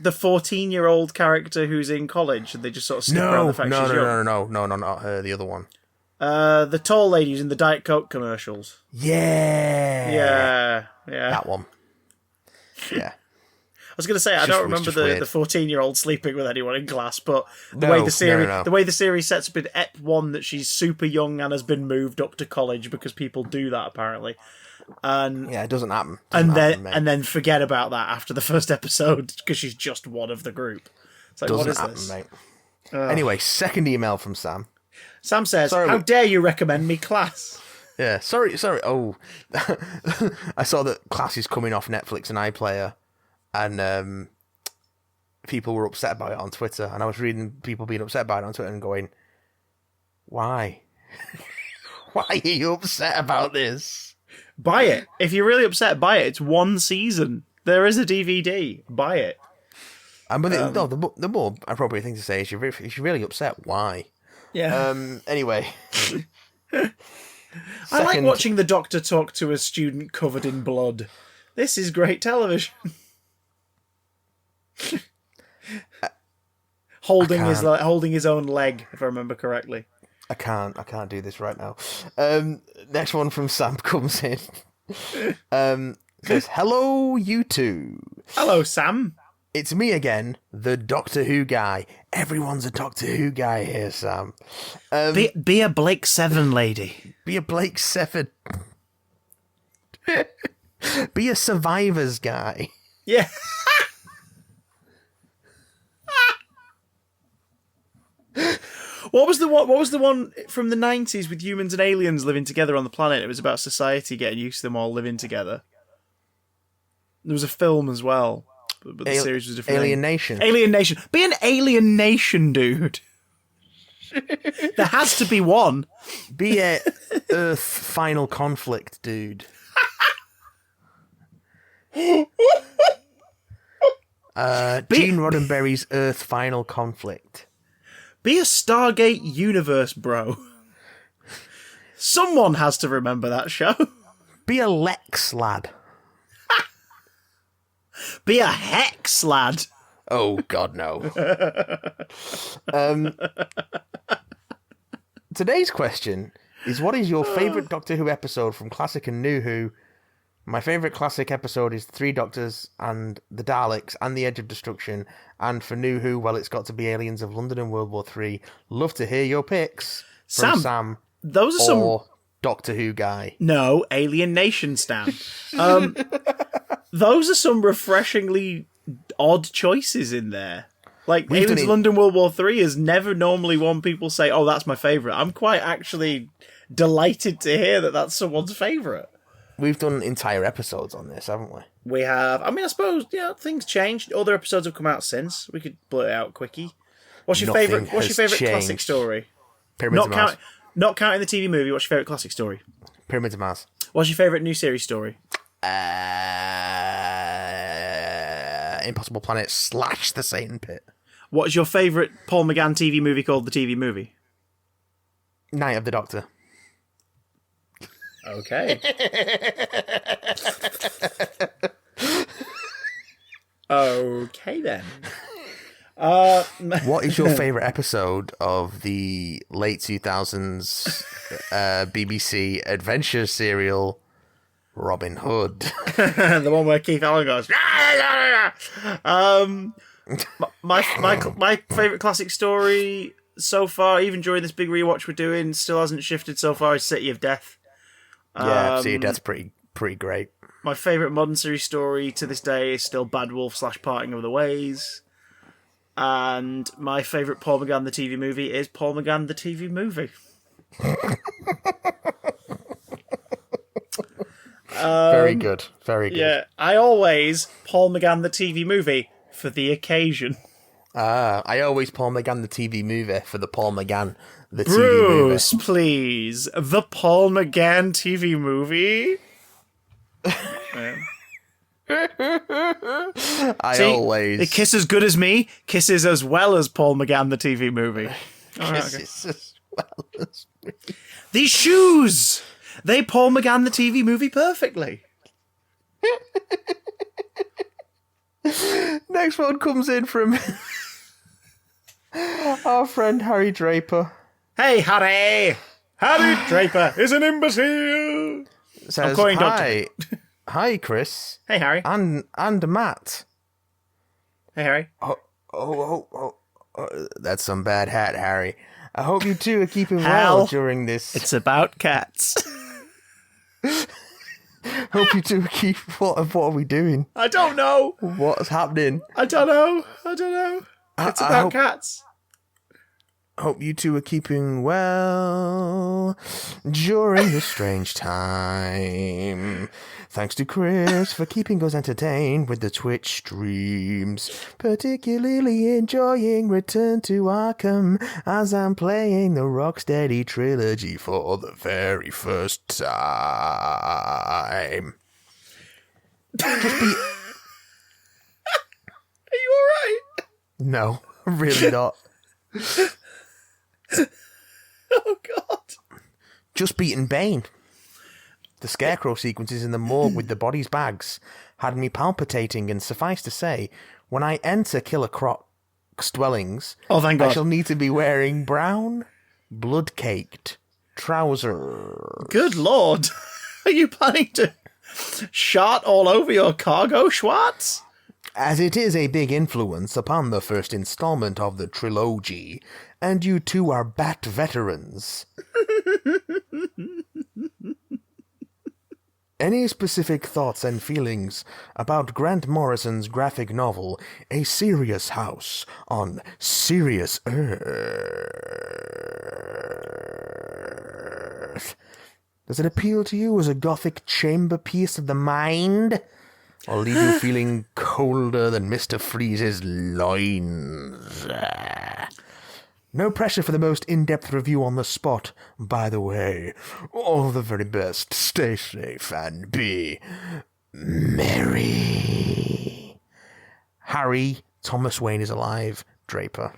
Speaker 1: 14-year-old character who's in college and they just sort of stick around the fact she's young?
Speaker 2: No, not her, the other one.
Speaker 1: The tall lady who's in the Diet Coke commercials.
Speaker 2: Yeah. That one. Yeah.
Speaker 1: I was going to say, I don't remember the 14-year-old sleeping with anyone in class, but the way the series sets up in Ep 1 that she's super young and has been moved up to college because people do that apparently. And
Speaker 2: yeah, it doesn't happen.
Speaker 1: And then forget about that after the first episode because she's just one of the group. It's like, what is this?
Speaker 2: Mate. Anyway, second email from Sam.
Speaker 1: Sam says, how dare you recommend me Class?
Speaker 2: Yeah, sorry. Oh, I saw that Class is coming off Netflix and iPlayer, and people were upset about it on Twitter. And I was reading people being upset about it on Twitter and going, why? Why are you upset about this?
Speaker 1: Buy it. If you're really upset, buy it. It's 1 season. There is a DVD. Buy it.
Speaker 2: But the more appropriate thing to say is if you're really upset, why?
Speaker 1: Yeah.
Speaker 2: Anyway.
Speaker 1: I like watching the Doctor talk to a student covered in blood. This is great television. Holding his own leg, if I remember correctly.
Speaker 2: I can't do this right now. Next one from Sam comes in. Says, hello, you two.
Speaker 1: Hello, Sam.
Speaker 2: It's me again, the Doctor Who guy. Everyone's a Doctor Who guy here, Sam.
Speaker 1: Be a Blake 7 lady.
Speaker 2: Be a Blake 7. Be a Survivors guy.
Speaker 1: Yeah. What was the one from the 90s with humans and aliens living together on the planet? It was about society getting used to them all living together. There was a film as well. But the series was different.
Speaker 2: Alien Nation.
Speaker 1: Alien Nation. Be an Alien Nation, dude. There has to be one.
Speaker 2: Be a Earth Final Conflict, dude. Gene Roddenberry's Earth Final Conflict.
Speaker 1: Be a Stargate Universe, bro. Someone has to remember that show.
Speaker 2: Be a Lex lad.
Speaker 1: Be a Hex lad.
Speaker 2: Oh, God, no. Today's question is, what is your favourite Doctor Who episode from Classic and New Who? My favourite Classic episode is The Three Doctors and the Daleks and the Edge of Destruction. And for New Who, well, it's got to be Aliens of London and World War III. Love to hear your picks from Sam.
Speaker 1: Those are
Speaker 2: or Doctor Who guy.
Speaker 1: No, Alien Nation Stan. Those are some refreshingly odd choices in there. Like, Aliens of London World War III is never normally one people say, oh, that's my favourite. I'm quite actually delighted to hear that that's someone's favourite.
Speaker 2: We've done entire episodes on this, haven't we?
Speaker 1: We have. I mean, I suppose, things changed. Other episodes have come out since. We could blurt it out quickie. What's your favourite classic story?
Speaker 2: Pyramids of Mars.
Speaker 1: Not counting the TV movie. What's your favourite classic story?
Speaker 2: Pyramids of Mars.
Speaker 1: What's your favourite new series story?
Speaker 2: Impossible Planet / The Satan Pit.
Speaker 1: What is your favourite Paul McGann TV movie called the TV movie?
Speaker 2: Night of the Doctor.
Speaker 1: Okay. Okay then.
Speaker 2: What is your favourite episode of the late 2000s BBC adventure serial Robin Hood?
Speaker 1: The one where Keith Allen goes. My favourite classic story so far, even during this big rewatch we're doing, still hasn't shifted so far, is City of Death.
Speaker 2: Yeah, City of Death's pretty great.
Speaker 1: My favourite modern series story to this day is still Bad Wolf / Parting of the Ways. And my favourite Paul McGann the TV movie is Paul McGann the TV movie.
Speaker 2: Very good. Very good.
Speaker 1: Yeah, I always Paul McGann the TV movie for the occasion.
Speaker 2: I always Paul McGann the TV movie for the Paul McGann the TV
Speaker 1: Bruce,
Speaker 2: movie.
Speaker 1: please. The Paul McGann TV movie?
Speaker 2: Always.
Speaker 1: Kiss as good as me, kisses as well as Paul McGann the TV movie.
Speaker 2: Kisses as well as me.
Speaker 1: These shoes! They Paul McGann the TV movie perfectly.
Speaker 2: Next one comes in from our friend Harry Draper.
Speaker 1: Hey, Harry! Harry Draper is an imbecile!
Speaker 2: Says,
Speaker 1: calling
Speaker 2: hi. Hi, Chris.
Speaker 1: Hey, Harry.
Speaker 2: And Matt.
Speaker 1: Hey, Harry.
Speaker 2: Oh, that's some bad hat, Harry. I hope you two are keeping
Speaker 1: Hal,
Speaker 2: well during this.
Speaker 1: It's about cats.
Speaker 2: Hope you two keep. What are we doing?
Speaker 1: I don't know.
Speaker 2: What's happening?
Speaker 1: I don't know. It's about cats.
Speaker 2: Hope you two are keeping well during this strange time. Thanks to Chris for keeping us entertained with the Twitch streams. Particularly enjoying Return to Arkham as I'm playing the Rocksteady trilogy for the very first time. Just be...
Speaker 1: Are you alright?
Speaker 2: No, really not.
Speaker 1: Oh, God.
Speaker 2: Just beaten Bane. The scarecrow sequences in the morgue with the body's bags had me palpitating, and suffice to say, when I enter Killer Croc's dwellings,
Speaker 1: Oh, thank God.
Speaker 2: I shall need to be wearing brown, blood-caked trousers.
Speaker 1: Good Lord. Are you planning to shart all over your cargo, Schwartz?
Speaker 2: As it is a big influence upon the first installment of the trilogy, and you two are Bat veterans. Any specific thoughts and feelings about Grant Morrison's graphic novel, A Serious House on Serious Earth? Does it appeal to you as a gothic chamber piece of the mind? Or leave you feeling colder than Mr. Freeze's loins? No pressure for the most in-depth review on the spot, by the way. All the very best. Stay safe and be merry. Harry, Thomas Wayne is alive, Draper.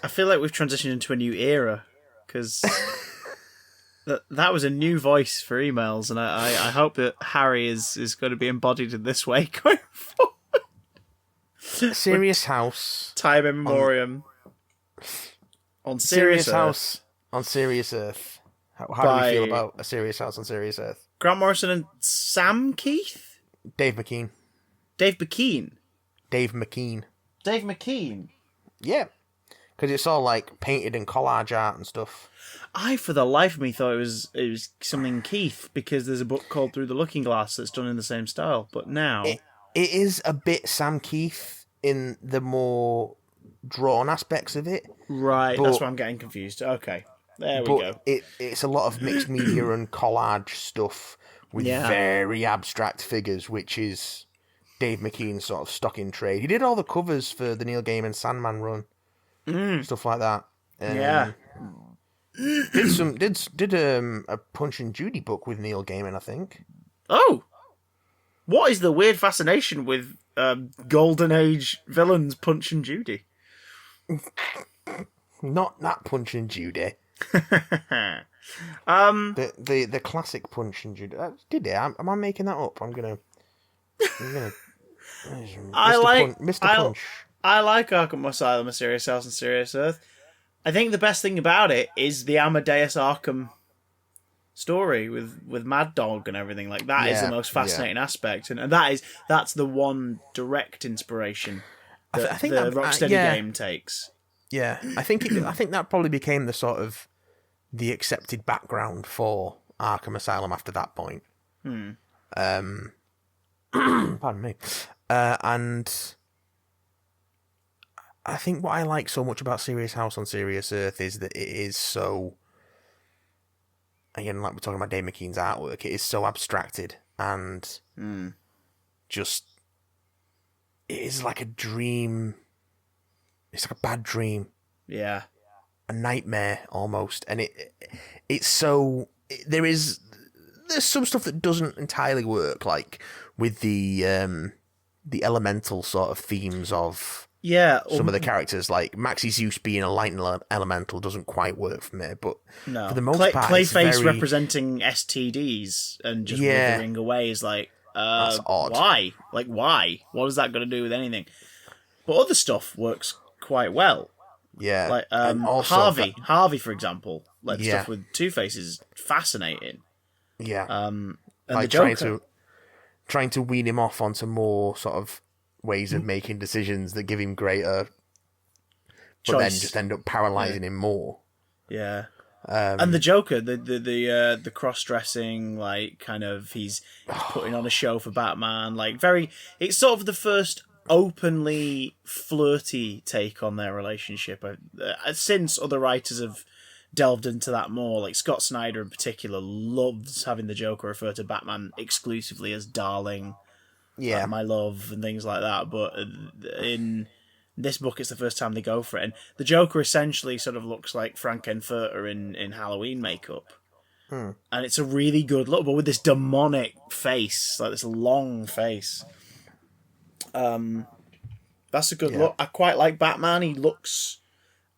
Speaker 1: I feel like we've transitioned into a new era, because that was a new voice for emails, and I hope that Harry is going to be embodied in this way going forward.
Speaker 2: Serious House.
Speaker 1: Time in memoriam. On Serious Earth.
Speaker 2: House on Serious Earth. How do
Speaker 1: By
Speaker 2: we feel about A Serious House on Serious Earth?
Speaker 1: Grant Morrison and Sam Keith?
Speaker 2: Dave McKean.
Speaker 1: Dave McKean.
Speaker 2: Dave McKean.
Speaker 1: Dave McKean.
Speaker 2: Yeah. Because it's all like painted in collage art and stuff.
Speaker 1: I, for the life of me, thought it was something Keith, because there's a book called Through the Looking Glass that's done in the same style. But now...
Speaker 2: It is a bit Sam Keith in the more drawn aspects of it.
Speaker 1: Right, that's why I'm getting confused. Okay, there we go.
Speaker 2: It's a lot of mixed media and collage stuff with very abstract figures, which is Dave McKean's sort of stock in trade. He did all the covers for the Neil Gaiman Sandman run. stuff like that.
Speaker 1: Yeah.
Speaker 2: Did a Punch and Judy book with Neil Gaiman, I think.
Speaker 1: Oh, what is the weird fascination with Golden Age villains Punch and Judy?
Speaker 2: Not that Punch and Judy. The classic Punch and Judy. Did it? Am I making that up? I'm gonna. Mr. Punch.
Speaker 1: I like Arkham Asylum, A Serious House, and Serious Earth. I think the best thing about it is the Amadeus Arkham story with Mad Dog and everything. Like that is the most fascinating aspect, and that's the one direct inspiration that I think the Rocksteady game takes.
Speaker 2: Yeah, I think that probably became the sort of the accepted background for Arkham Asylum after that point. Pardon me. And I think what I like so much about Serious House on Serious Earth is that it is so, again, like we're talking about Dave McKean's artwork, it is so abstracted and just, it is like a dream. It's like a bad dream.
Speaker 1: Yeah.
Speaker 2: A nightmare almost. And it's so, there's some stuff that doesn't entirely work, like with the elemental sort of themes of some of the characters, like Maxie Zeus being a lightning elemental doesn't quite work for me, but for the most part,
Speaker 1: Clayface representing STDs and just withering away is like,
Speaker 2: that's odd.
Speaker 1: Why? Like, why? What is that going to do with anything? But other stuff works quite well.
Speaker 2: Yeah,
Speaker 1: like Harvey, for example, like the stuff with Two-Face is fascinating.
Speaker 2: Yeah,
Speaker 1: and
Speaker 2: like
Speaker 1: the Joker,
Speaker 2: trying to wean him off onto more sort of ways of making decisions that give him greater, but then just end up paralyzing him more.
Speaker 1: Yeah, and the Joker, the cross-dressing, like kind of he's putting on a show for Batman, like it's sort of the first openly flirty take on their relationship. Since other writers have delved into that more, like Scott Snyder in particular loves having the Joker refer to Batman exclusively as darling, my love, and things like that. But in this book, it's the first time they go for it, and the Joker essentially sort of looks like Frankenfurter in Halloween makeup. And it's a really good look, but with this demonic face, like this long face. That's a good look. I quite like Batman. He looks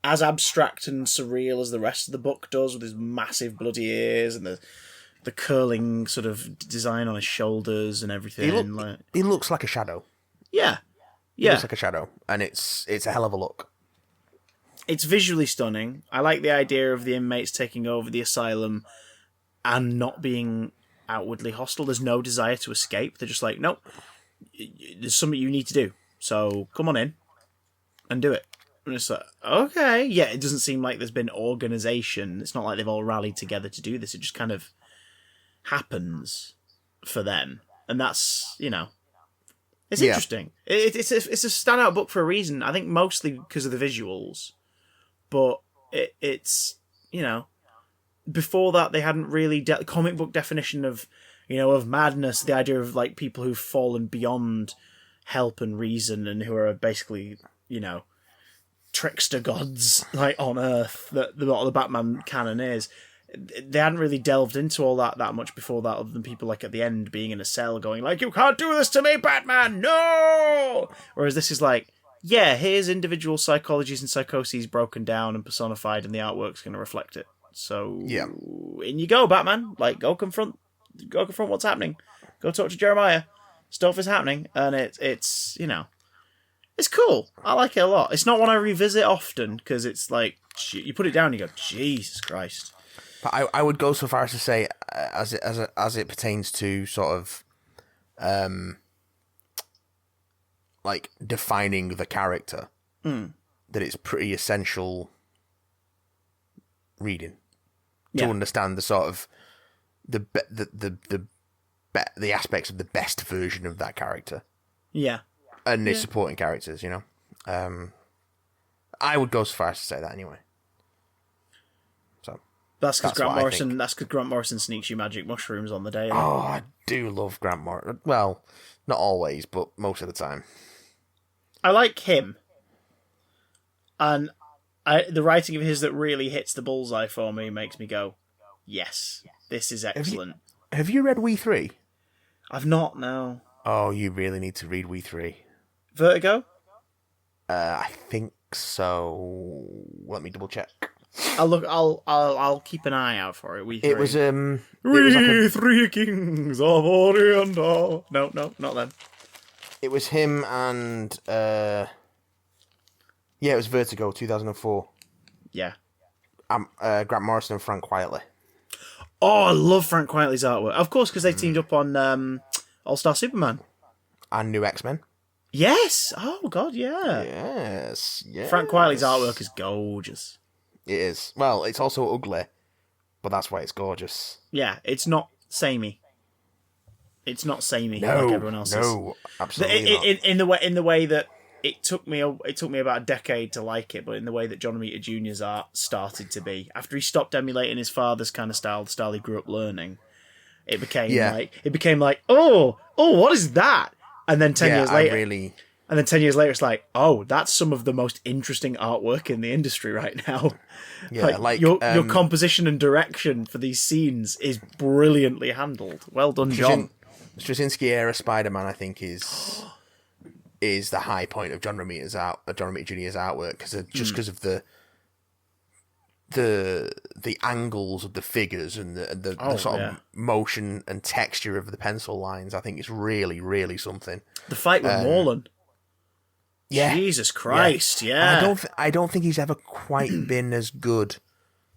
Speaker 1: as abstract and surreal as the rest of the book does, with his massive bloody ears and the curling sort of design on his shoulders and everything.
Speaker 2: He looks like a shadow.
Speaker 1: Yeah.
Speaker 2: He looks like a shadow, and it's a hell of a look.
Speaker 1: It's visually stunning. I like the idea of the inmates taking over the asylum and not being outwardly hostile. There's no desire to escape. They're just like, nope, there's something you need to do. So come on in and do it. And it's like, okay. Yeah, it doesn't seem like there's been organisation. It's not like they've all rallied together to do this. It just kind of happens for them. And that's, it's interesting. It's a standout book for a reason. I think mostly because of the visuals. But it's, before that they hadn't really... comic book definition of, of madness, the idea of like people who've fallen beyond help and reason and who are basically, trickster gods like on Earth that the Batman canon is. They hadn't really delved into all that much before that, other than people like at the end being in a cell going like, "You can't do this to me, Batman, no!" Whereas this is like, yeah, here's individual psychologies and psychoses broken down and personified, and the artwork's going to reflect it. So in you go, Batman. Like, go confront what's happening. Go talk to Jeremiah. Stuff is happening, and it's it's cool. I like it a lot. It's not one I revisit often because it's like you put it down, and you go, Jesus Christ.
Speaker 2: But I would go so far as to say, as it pertains to sort of, like defining the character, that it's pretty essential reading to understand the sort of the aspects of the best version of that character.
Speaker 1: Yeah.
Speaker 2: And the supporting characters, I would go so far as to say that anyway. So
Speaker 1: that's because Grant Morrison. That's because Grant Morrison sneaks you magic mushrooms on the day.
Speaker 2: Oh, I do love Grant Morrison. Well, not always, but most of the time.
Speaker 1: I like him, and the writing of his that really hits the bullseye for me makes me go, yes, this is excellent.
Speaker 2: Have you read We Three?
Speaker 1: I've not, no.
Speaker 2: Oh, you really need to read We Three.
Speaker 1: Vertigo?
Speaker 2: I think so. Let me double check.
Speaker 1: I'll keep an eye out for it. We Three.
Speaker 2: It was
Speaker 1: We Three Kings of Oriental. No, not them.
Speaker 2: It was him and it was Vertigo, 2004.
Speaker 1: Yeah.
Speaker 2: Grant Morrison and Frank Quitely.
Speaker 1: Oh, I love Frank Quitely's artwork. Of course, because they teamed up on All-Star Superman.
Speaker 2: And New X-Men.
Speaker 1: Yes! Oh, God, yeah.
Speaker 2: Yes.
Speaker 1: Frank Quitely's artwork is gorgeous.
Speaker 2: It is. Well, it's also ugly, but that's why it's gorgeous.
Speaker 1: Yeah, it's not samey. It's not samey
Speaker 2: No,
Speaker 1: like everyone else's.
Speaker 2: No, absolutely not.
Speaker 1: In the way that it took me about a decade to like it, but in the way that John Romita Jr.'s art started to be, after he stopped emulating his father's kind of style, the style he grew up learning, it became like, oh, what is that? And then 10 years later, and then 10 years later, it's like, oh, that's some of the most interesting artwork in the industry right now.
Speaker 2: Yeah, like
Speaker 1: your composition and direction for these scenes is brilliantly handled. Well done, John.
Speaker 2: Straczynski era Spider-Man, I think, is the high point of John Romita Jr.'s artwork because of the angles of the figures and the sort of motion and texture of the pencil lines. I think it's really, really something.
Speaker 1: The fight with Morlun.
Speaker 2: Yeah.
Speaker 1: Jesus Christ, yeah.
Speaker 2: I don't think he's ever quite been as good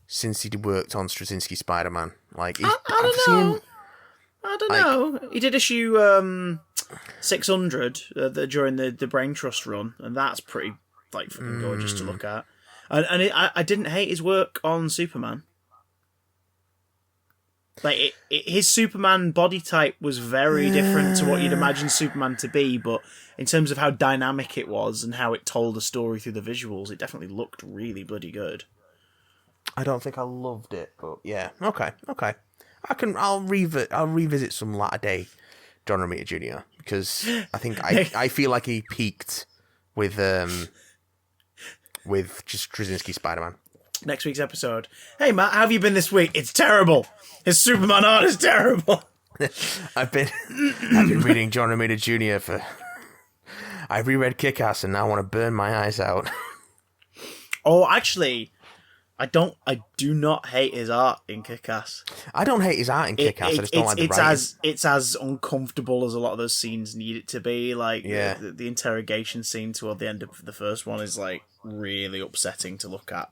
Speaker 2: since he worked on Straczynski Spider-Man. Like,
Speaker 1: I don't know. He did issue 600 during the Brain Trust run, and that's pretty fucking gorgeous to look at. And I didn't hate his work on Superman. Like his Superman body type was very different to what you'd imagine Superman to be, but in terms of how dynamic it was and how it told a story through the visuals, it definitely looked really bloody good.
Speaker 2: I don't think I loved it, but yeah, okay. I'll revisit some latter day John Romita Jr. because I think I feel like he peaked with just Straczynski Spider-Man.
Speaker 1: Next week's episode. Hey Matt, how have you been this week? It's terrible. His Superman art is terrible.
Speaker 2: I've been reading John Romita Jr. I reread Kick-Ass and now I want to burn my eyes out.
Speaker 1: Oh, actually, I do not hate his art in Kick-Ass.
Speaker 2: I don't hate his art in Kick-Ass. I just don't like the writing.
Speaker 1: It's as uncomfortable as a lot of those scenes need it to be. Like
Speaker 2: yeah.
Speaker 1: the interrogation scene toward the end of the first one is like really upsetting to look at.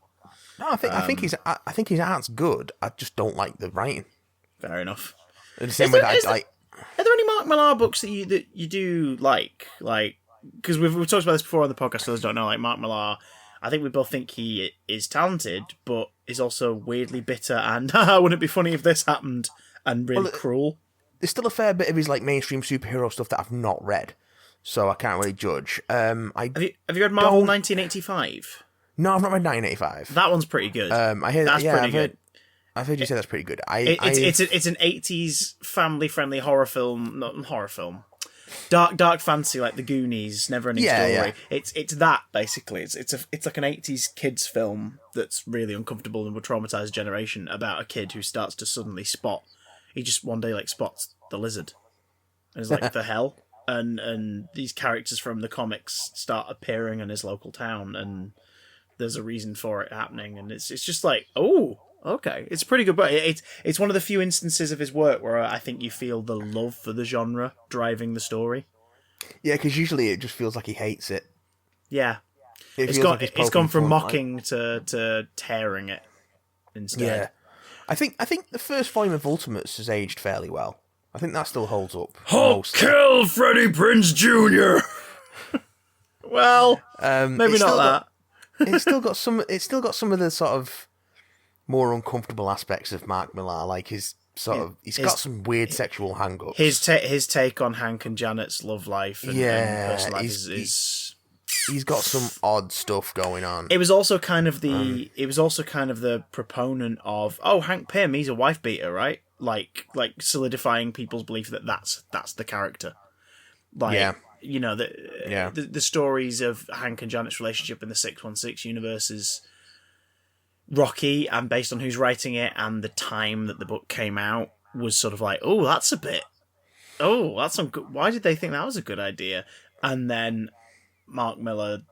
Speaker 2: No, I think his art's good. I just don't like the writing.
Speaker 1: Fair enough.
Speaker 2: The same way that
Speaker 1: are there any Mark Millar books that you do like? Like, because we've talked about this before on the podcast, so those don't know. Like Mark Millar, I think we both think he is talented, but is also weirdly bitter and wouldn't it be funny if this happened and really cruel.
Speaker 2: There's still a fair bit of his like mainstream superhero stuff that I've not read, so I can't really judge. Have you
Speaker 1: read Marvel 1985?
Speaker 2: No, I've not read 1985.
Speaker 1: That one's pretty good.
Speaker 2: I hear
Speaker 1: that's pretty good.
Speaker 2: I've heard you say that's pretty good.
Speaker 1: It's an 80s family-friendly horror film, not horror film, dark fantasy like The Goonies, Never Ending Story.
Speaker 2: Yeah.
Speaker 1: It's that basically. It's like an 80s kids film that's really uncomfortable and would traumatize a generation about a kid who starts to suddenly he just one day spots the lizard, and it's like the hell. And these characters from the comics start appearing in his local town, and there's a reason for it happening, and it's just like, oh, okay, it's pretty good. But it's one of the few instances of his work where I think you feel the love for the genre driving the story. Yeah,
Speaker 2: because usually it just feels like he hates it.
Speaker 1: Yeah, it's gone from mocking to tearing it instead.
Speaker 2: Yeah, I think the first volume of Ultimates has aged fairly well. I think that still holds up.
Speaker 1: Hulk kill Freddie Prinze Jr. Well, maybe not that.
Speaker 2: It's still got some of the sort of more uncomfortable aspects of Mark Millar, like he's got some weird sexual hang-ups.
Speaker 1: His take on Hank and Janet's love life and personal life is
Speaker 2: he's got some odd stuff going on.
Speaker 1: It was also kind of the proponent of, oh, Hank Pym, he's a wife beater, right? Like solidifying people's belief that that's the character. Like,
Speaker 2: yeah.
Speaker 1: You know, the stories of Hank and Janet's relationship in the 616 universe is Rocky, and based on who's writing it and the time that the book came out, was sort of like, oh, that's a bit. Oh, that's some good. Why did they think that was a good idea? And then Mark Miller,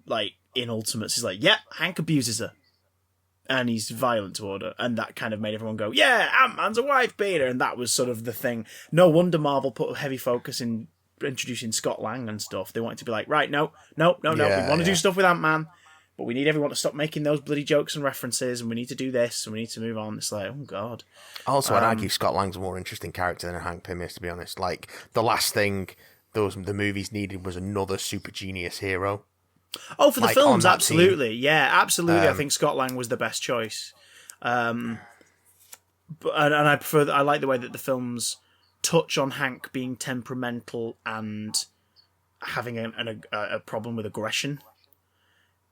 Speaker 1: like in Ultimates, is like, yeah, Hank abuses her, and he's violent toward her, and that kind of made everyone go, yeah, Ant-Man's a wife beater, and that was sort of the thing. No wonder Marvel put a heavy focus in introducing Scott Lang and stuff. They wanted to be like, right, no, we want to do stuff with Ant-Man, but we need everyone to stop making those bloody jokes and references, and we need to do this, and we need to move on. It's like, oh god.
Speaker 2: Also, I'd argue Scott Lang's a more interesting character than Hank Pym is, to be honest. Like, the last thing the movies needed was another super genius hero.
Speaker 1: Oh, for the films, absolutely. Team. Yeah, absolutely. I think Scott Lang was the best choice. And I like the way that the films touch on Hank being temperamental and having a problem with aggression,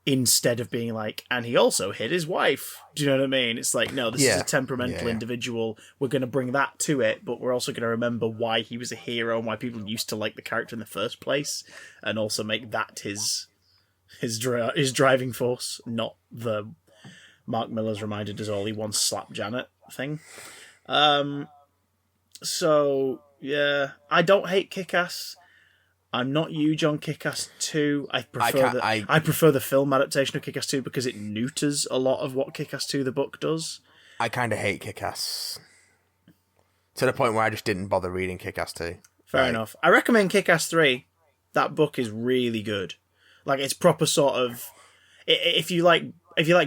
Speaker 1: instead of being like, and he also hit his wife. Do you know what I mean? It's like, no, this is a temperamental individual. We're going to bring that to it, but we're also going to remember why he was a hero and why people used to like the character in the first place, and also make that his driving force, not the Mark Miller's reminded us all he once slapped Janet thing. So yeah, I don't hate Kick-Ass. I'm not huge on Kick-Ass 2. I prefer the film adaptation of Kick-Ass 2 because it neuters a lot of what Kick-Ass 2 the book does.
Speaker 2: I kind of hate Kick-Ass to the point where I just didn't bother reading Kick-Ass 2.
Speaker 1: Fair enough. I recommend Kick-Ass 3. That book is really good. Like, it's proper sort of... If you like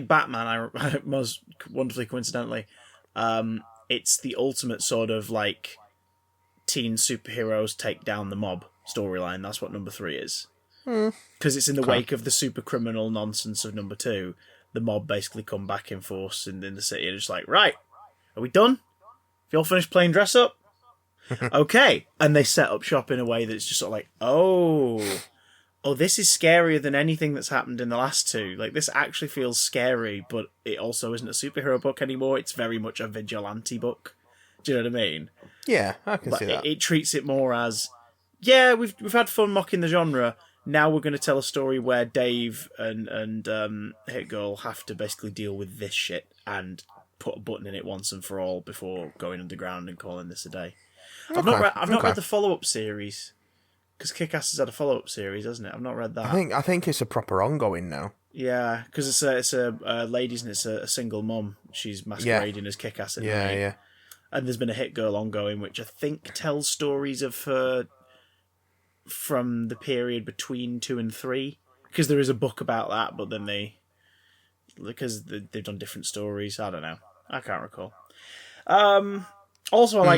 Speaker 1: Batman, most wonderfully coincidentally, it's the ultimate sort of, like, teen superheroes take down the mob storyline. That's what number 3 is. Because it's in the wake of the super criminal nonsense of number 2. The mob basically come back in force in the city and it's like, right, are we done? Have you all finished playing dress up? Okay. And they set up shop in a way that's just sort of like, oh, this is scarier than anything that's happened in the last 2. Like, this actually feels scary, but it also isn't a superhero book anymore. It's very much a vigilante book. Do you know what I mean?
Speaker 2: Yeah, I can see that.
Speaker 1: It treats it more as, yeah, we've had fun mocking the genre. Now we're going to tell a story where Dave and Hit Girl have to basically deal with this shit and put a button in it once and for all before going underground and calling this a day. Okay. I've not read the follow-up series. Because Kick-Ass has had a follow-up series, hasn't it? I've not read that.
Speaker 2: I think it's a proper ongoing now.
Speaker 1: Yeah, because it's a ladies and it's a single mum. She's masquerading as Kick-Ass at night. Yeah. And there's been a Hit Girl ongoing, which I think tells stories of her from the period between 2 and 3. Because there is a book about that, but then they've done different stories. I don't know. I can't recall. Also, I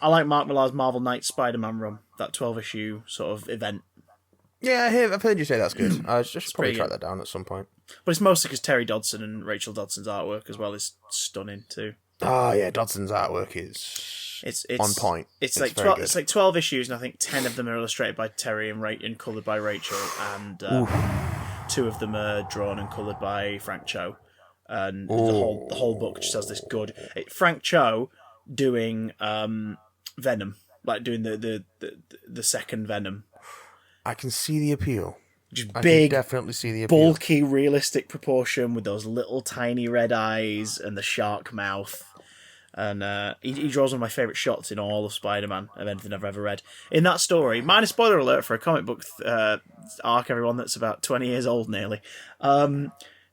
Speaker 1: like Mark Millar's Marvel Knights Spider-Man run, that 12-issue sort of event.
Speaker 2: Yeah, I've heard you say that's good. I should probably track that down at some point.
Speaker 1: But it's mostly because Terry Dodson and Rachel Dodson's artwork as well is stunning too.
Speaker 2: Oh yeah, Dodson's artwork is on point.
Speaker 1: It's like 12 issues, and I think 10 of them are illustrated by Terry and coloured by Rachel, and 2 of them are drawn and coloured by Frank Cho. And the whole book just has this good Frank Cho doing Venom, like doing the second Venom.
Speaker 2: I can see the appeal.
Speaker 1: Just big,
Speaker 2: definitely see the appeal.
Speaker 1: Bulky, realistic proportion with those little tiny red eyes and the shark mouth. And he draws one of my favourite shots in all of Spider-Man of anything I've ever read. In that story, minor spoiler alert for a comic book arc, everyone, that's about 20 years old nearly.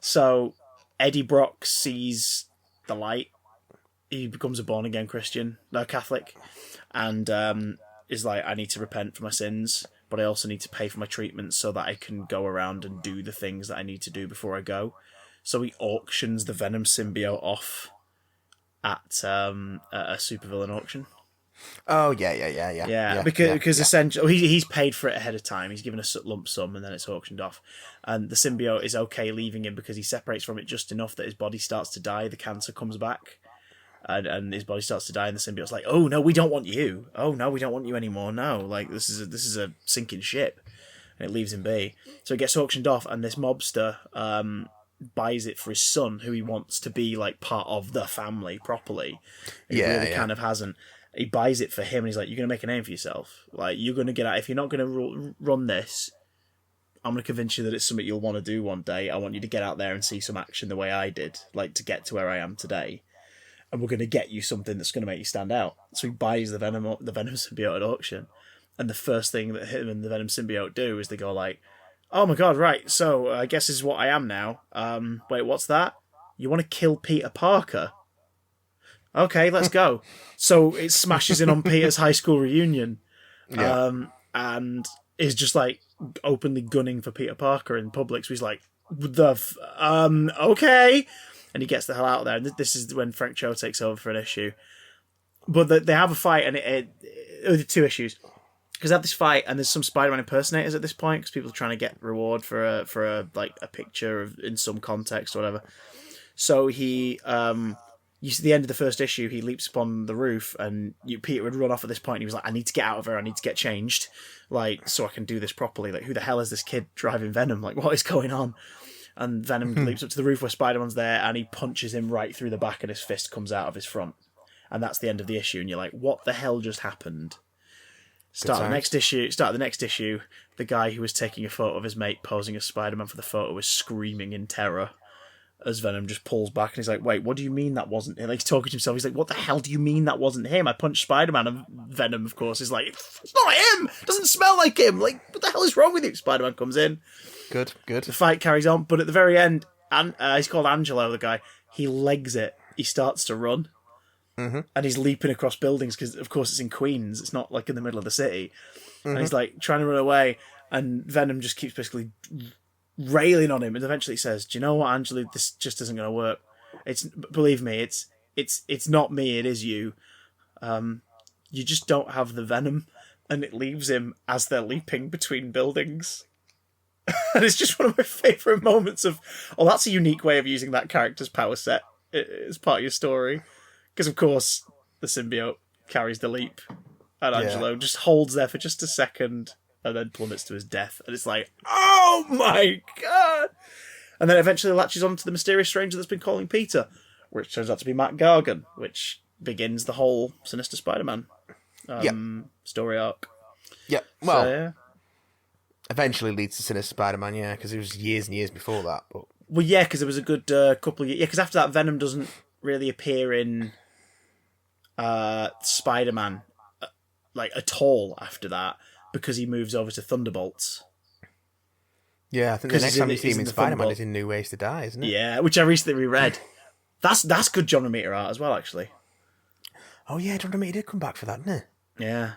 Speaker 1: So Eddie Brock sees the light. He becomes a born-again Christian, no Catholic, and is like, I need to repent for my sins, but I also need to pay for my treatment so that I can go around and do the things that I need to do before I go. So he auctions the Venom symbiote off at a supervillain auction.
Speaker 2: Oh, yeah.
Speaker 1: Because essentially, he's paid for it ahead of time. He's given a lump sum, and then it's auctioned off. And the symbiote is okay leaving him because he separates from it just enough that his body starts to die. The cancer comes back. And his body starts to die, and the symbiote's like, "Oh no, we don't want you. Oh no, we don't want you anymore. No, like this is a sinking ship," and it leaves him be. So it gets auctioned off, and this mobster buys it for his son, who he wants to be like part of the family properly. He really kind of hasn't. He buys it for him, and he's like, "You're gonna make a name for yourself. Like you're gonna get out. If you're not gonna run this, I'm gonna convince you that it's something you'll want to do one day. I want you to get out there and see some action the way I did, like to get to where I am today. And we're gonna get you something that's gonna make you stand out. So he buys the Venom symbiote at auction, and the first thing that him and the Venom symbiote do is they go like, "Oh my god, right? So I guess this is what I am now. Wait, what's that? You want to kill Peter Parker? Okay, let's go." So it smashes in on Peter's high school reunion, and is just like openly gunning for Peter Parker in public. So he's like, okay, and he gets the hell out of there. And this is when Frank Cho takes over for an issue. But they have a fight, and it two issues. Because they have this fight, and there's some Spider-Man impersonators at this point, because people are trying to get reward for a picture in some context or whatever. So he, you see the end of the first issue, he leaps upon the roof, and Peter would run off at this point. And he was like, "I need to get out of here. I need to get changed, like so I can do this properly. Like, who the hell is this kid driving Venom? Like, what is going on?" And Venom leaps up to the roof where Spider-Man's there, and he punches him right through the back, and his fist comes out of his front. And that's the end of the issue. And you're like, "What the hell just happened?" Start the next issue. The guy who was taking a photo of his mate posing as Spider-Man for the photo was screaming in terror as Venom just pulls back, and he's like, "Wait, what do you mean that wasn't him?" Like, he's talking to himself. He's like, "What the hell do you mean that wasn't him? I punched Spider-Man." And Venom, of course, is like, "It's not him! It doesn't smell like him! Like, what the hell is wrong with you?" Spider-Man comes in.
Speaker 2: Good.
Speaker 1: The fight carries on, but at the very end, he's called Angelo, the guy. He legs it. He starts to run.
Speaker 2: Mm-hmm.
Speaker 1: And he's leaping across buildings because, of course, it's in Queens. It's not like in the middle of the city. Mm-hmm. And he's like trying to run away, and Venom just keeps basically railing on him. And eventually he says, "Do you know what, Angelo? This just isn't going to work. Believe me, it's not me. It is you. You just don't have the Venom." And it leaves him as they're leaping between buildings. And it's just one of my favourite moments of, oh, that's a unique way of using that character's power set as part of your story. Because, of course, the symbiote carries the leap, and Angelo just holds there for just a second and then plummets to his death. And it's like, oh my god! And then eventually latches on to the mysterious stranger that's been calling Peter, which turns out to be Matt Gargan, which begins the whole Sinister Spider-Man story arc.
Speaker 2: Yeah, well,
Speaker 1: So,
Speaker 2: eventually leads to Sinister Spider-Man, because it was years and years before that. But
Speaker 1: well, yeah, because there was a good couple of years. Yeah, because after that, Venom doesn't really appear in Spider-Man like at all after that, because he moves over to Thunderbolts.
Speaker 2: Yeah, I think the next time you see him in Spider-Man is in New Ways to Die, isn't it?
Speaker 1: Yeah, which I recently reread. That's good John Romita art as well, actually.
Speaker 2: Oh yeah, John Romita did come back for that, didn't
Speaker 1: he? Yeah.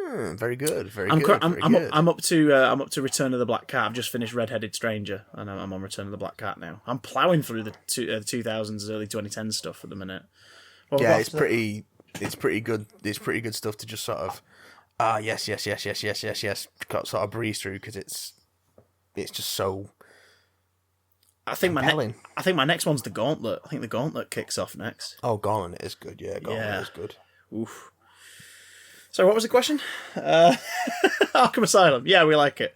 Speaker 2: Very good.
Speaker 1: I'm up to Return of the Black Cat. I've just finished Red-Headed Stranger, and I'm on Return of the Black Cat now. I'm ploughing through the 2000s, early 2010s stuff at the minute.
Speaker 2: It's pretty good. It's pretty good stuff to just sort of yes, sort of breeze through, because it's just so.
Speaker 1: I think my next one's the Gauntlet. I think the Gauntlet kicks off next.
Speaker 2: Oh, Gauntlet is good. Yeah, Gauntlet is good.
Speaker 1: Oof. So what was the question? Arkham Asylum. Yeah, we like it.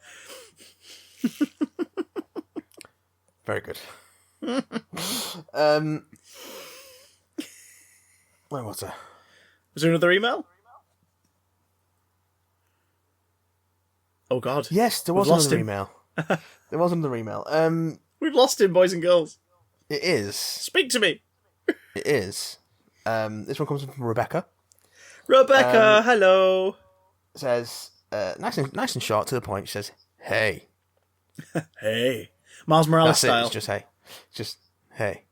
Speaker 2: Very good. Where was I?
Speaker 1: Was there another email? Oh God.
Speaker 2: Yes, there was another email. There was another email.
Speaker 1: We've lost him, boys and girls.
Speaker 2: It is.
Speaker 1: Speak to me.
Speaker 2: It is. This one comes from Rebecca.
Speaker 1: Rebecca, hello.
Speaker 2: Says nice and short to the point. She says, "Hey,
Speaker 1: hey." Miles Morales style.
Speaker 2: It's just hey, just hey.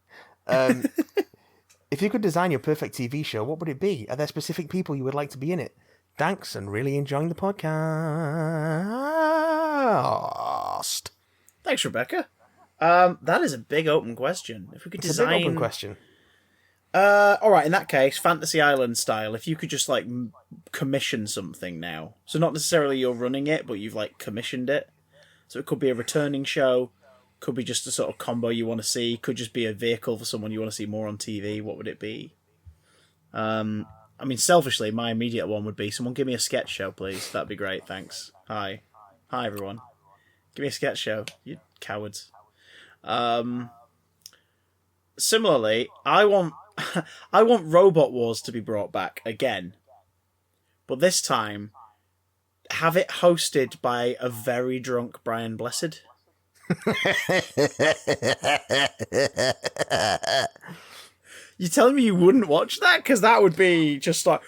Speaker 2: If you could design your perfect TV show, what would it be? Are there specific people you would like to be in it? Thanks, and really enjoying the podcast.
Speaker 1: Thanks, Rebecca. That is a big open question. If we could design,
Speaker 2: a big open question.
Speaker 1: All right. In that case, Fantasy Island style. If you could just like commission something now, so not necessarily you're running it, but you've like commissioned it. So it could be a returning show, could be just a sort of combo you want to see, could just be a vehicle for someone you want to see more on TV. What would it be? I mean, selfishly, my immediate one would be someone give me a sketch show, please. That'd be great. Thanks. Hi, everyone. Give me a sketch show, you cowards. Similarly, I want Robot Wars to be brought back again, but this time have it hosted by a very drunk Brian Blessed. You're telling me you wouldn't watch that? Because that would be just like,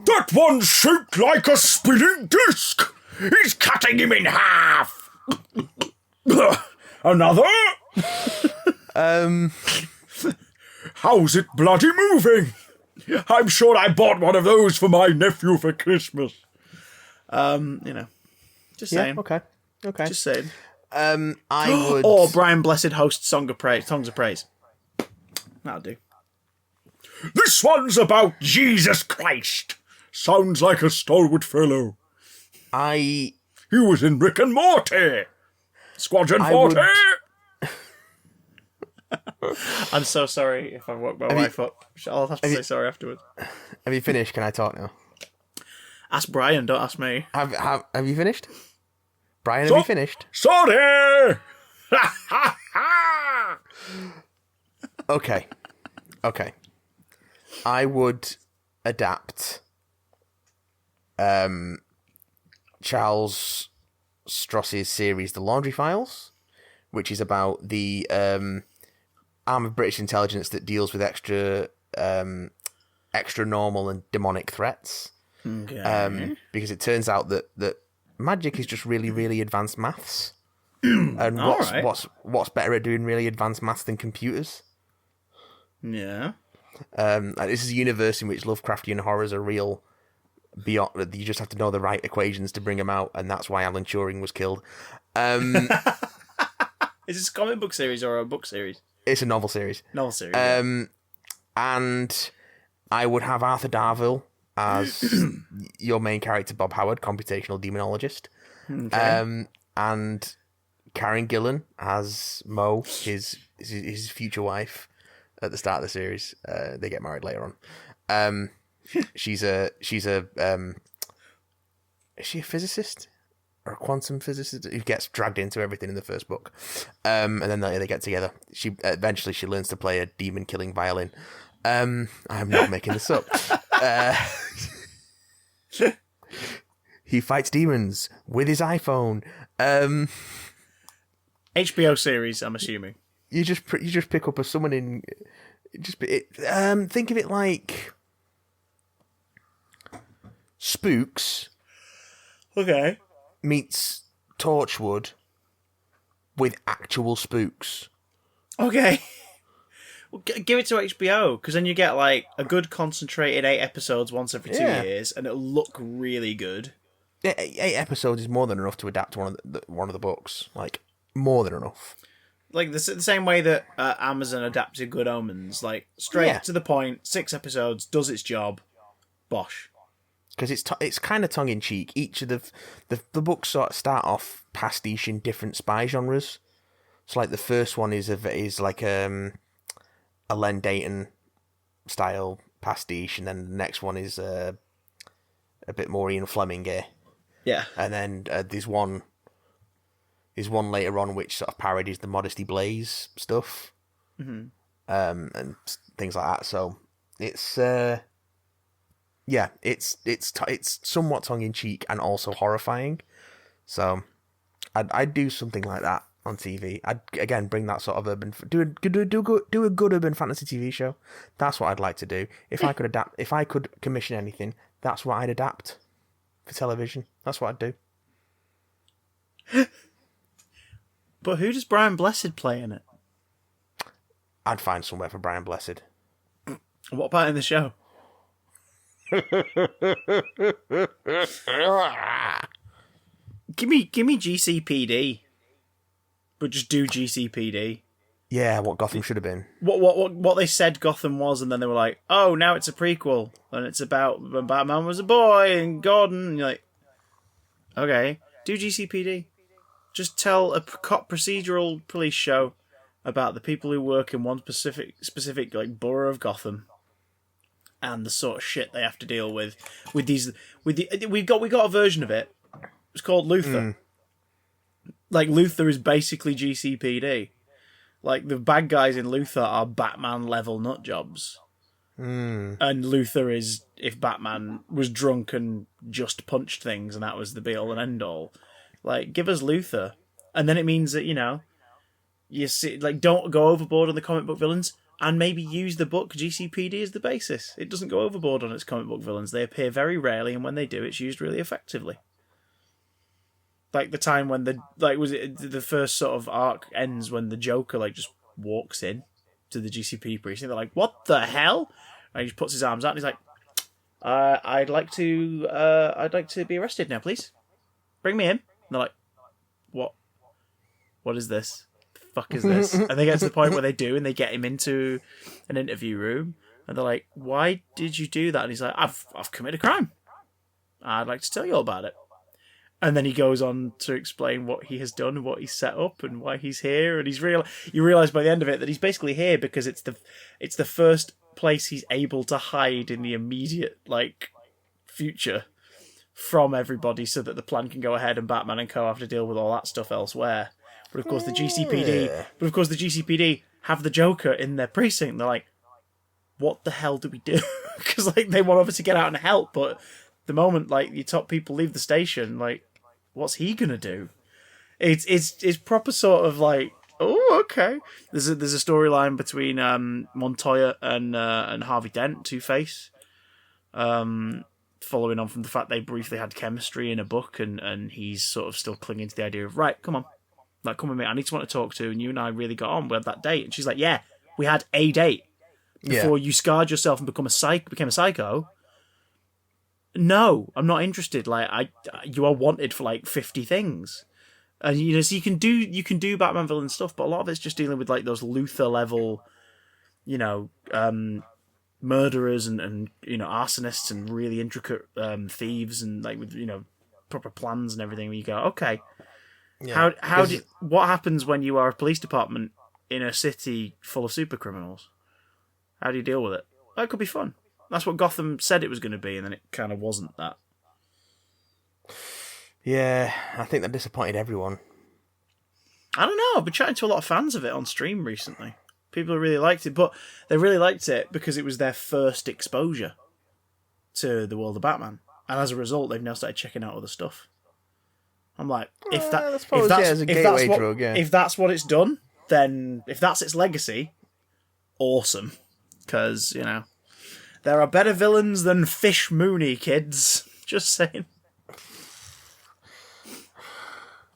Speaker 1: that one's shaped like a spinning disc. He's cutting him in half. Another? How's it bloody moving? I'm sure I bought one of those for my nephew for Christmas. Just saying.
Speaker 2: Okay.
Speaker 1: Just saying.
Speaker 2: I would.
Speaker 1: Or Brian Blessed hosts Songs of Praise. That'll do. This one's about Jesus Christ. Sounds like a stalwart fellow. He was in Rick and Morty. Squadron 40. I'm so sorry if I woke my wife up. I'll have to say sorry afterwards.
Speaker 2: Have you finished? Can I talk now?
Speaker 1: Ask Brian, don't ask me.
Speaker 2: Have you finished? Brian, have you finished?
Speaker 1: Sorry!
Speaker 2: Okay. I would adapt Charles Stross's series The Laundry Files, which is about the arm of British intelligence that deals with extra normal and demonic threats.
Speaker 1: Okay.
Speaker 2: Because it turns out that magic is just really, really advanced maths. And what's better at doing really advanced maths than computers?
Speaker 1: Yeah.
Speaker 2: And this is a universe in which Lovecraftian horrors are real. Beyond, you just have to know the right equations to bring them out, and that's why Alan Turing was killed. Is
Speaker 1: this a comic book series or a book series?
Speaker 2: It's a novel series.
Speaker 1: And
Speaker 2: I would have Arthur Darvill as your main character, Bob Howard, computational demonologist.
Speaker 1: Okay.
Speaker 2: And Karen Gillan as Mo, his future wife. At the start of the series, they get married later on. She's a is she a physicist or a quantum physicist who gets dragged into everything in the first book, and then they get together. She eventually learns to play a demon killing violin. I'm not making this up. He fights demons with his iPhone.
Speaker 1: HBO series, I'm assuming.
Speaker 2: You just pick up someone in. Think of it like Spooks.
Speaker 1: Okay.
Speaker 2: Meets Torchwood with actual spooks.
Speaker 1: Okay. Well, give it to HBO, because then you get like a good concentrated 8 episodes once every 2 years, and it'll look really good.
Speaker 2: 8 episodes is more than enough to adapt one of the books. Like, more than enough.
Speaker 1: Like the same way that Amazon adapted Good Omens, like straight to the point, 6 episodes, does its job, bosh.
Speaker 2: Because it's kind of tongue in cheek. Each of the books sort of start off pastiche in different spy genres. So like the first one is like a Len Deighton style pastiche, and then the next one is a bit more Ian Fleming.
Speaker 1: Yeah.
Speaker 2: And then there's one later on which sort of parodies the Modesty Blaze stuff, and things like that. So it's it's somewhat tongue in cheek and also horrifying. So I'd do something like that on TV. I'd again bring that sort of do a good urban fantasy TV show. That's what I'd like to do. If I could commission anything, that's what I'd adapt for television. That's what I'd do.
Speaker 1: But who does Brian Blessed play in it?
Speaker 2: I'd find somewhere for Brian Blessed.
Speaker 1: What part in the show? Give me GCPD, but just do GCPD.
Speaker 2: Yeah, what Gotham should have been.
Speaker 1: What they said Gotham was, and then they were like, oh, now it's a prequel, and it's about when Batman was a boy and Gordon. And you're like, okay, do GCPD. Just tell a cop procedural police show about the people who work in one specific like borough of Gotham, and the sort of shit they have to deal with we got a version of it. It's called Luther. Like Luther is basically GCPD. Like the bad guys in Luther are Batman level nut jobs. And Luthor is if Batman was drunk and just punched things and that was the be all and end all. Like, give us Luthor. And then it means that, you see, like, don't go overboard on the comic book villains and maybe use the book GCPD as the basis. It doesn't go overboard on its comic book villains. They appear very rarely, and when they do, it's used really effectively. Like the time when was it the first sort of arc ends when the Joker, like, just walks in to the GCP precinct. They're like, what the hell? And he just puts his arms out and he's like, I'd like to be arrested now, please. Bring me in. And they're like, what? What is this? The fuck is this? And they get to the point where they do, and they get him into an interview room, and they're like, why did you do that? And he's like, I've committed a crime. I'd like to tell you all about it. And then he goes on to explain what he has done and what he's set up and why he's here. And you realise by the end of it that he's basically here because it's the first place he's able to hide in the immediate, like, future from everybody so that the plan can go ahead and Batman and co have to deal with all that stuff elsewhere. But of course the GCPD have the Joker in their precinct. They're like, what the hell do we do? Because, like, they want obviously to get out and help, but the moment, like, your top people leave the station, like, what's he gonna do? It's proper sort of like, oh, okay. There's a storyline between Montoya and Harvey Dent, Two-Face, following on from the fact they briefly had chemistry in a book, and he's sort of still clinging to the idea of, right, come on, like, come with me. I need someone to talk to, and you and I really got on. We had that date, and she's like, yeah, we had a date before you scarred yourself and became a psycho. No, I'm not interested. Like, you are wanted for like 50 things, and so you can do Batman villain stuff, but a lot of it's just dealing with like those Luthor level, murderers and arsonists and really intricate thieves and like with proper plans and everything. Where you go, okay, what happens when you are a police department in a city full of super criminals? How do you deal with it? That could be fun. That's what Gotham said it was going to be, and then it kind of wasn't that.
Speaker 2: Yeah, I think that disappointed everyone.
Speaker 1: I don't know. I've been chatting to a lot of fans of it on stream recently. People really liked it, but they really liked it because it was their first exposure to the world of Batman. And as a result, they've now started checking out other stuff. I'm like, if that's what it's done, then if that's its legacy, awesome. Because, there are better villains than Fish Mooney, kids. Just saying.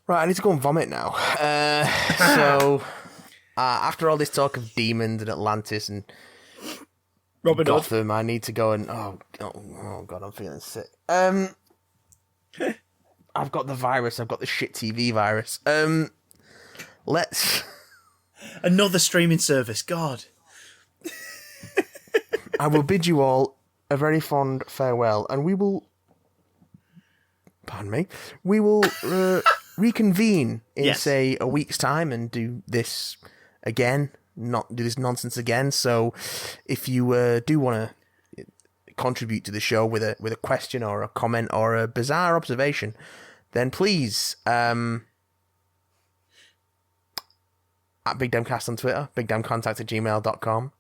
Speaker 2: Right, I need to go and vomit now. So, after all this talk of demons and Atlantis and
Speaker 1: Robin
Speaker 2: Gotham, I need to go and... Oh, God, I'm feeling sick. I've got the virus. I've got the shit TV virus. Let's...
Speaker 1: Another streaming service, God.
Speaker 2: I will bid you all a very fond farewell, and we will... Pardon me. We will reconvene in, say, a week's time and do this again. Not do this nonsense again. So, if you do want to contribute to the show with a question or a comment or a bizarre observation, then please, at BigDamnCast on Twitter, BigDamnContact@gmail.com.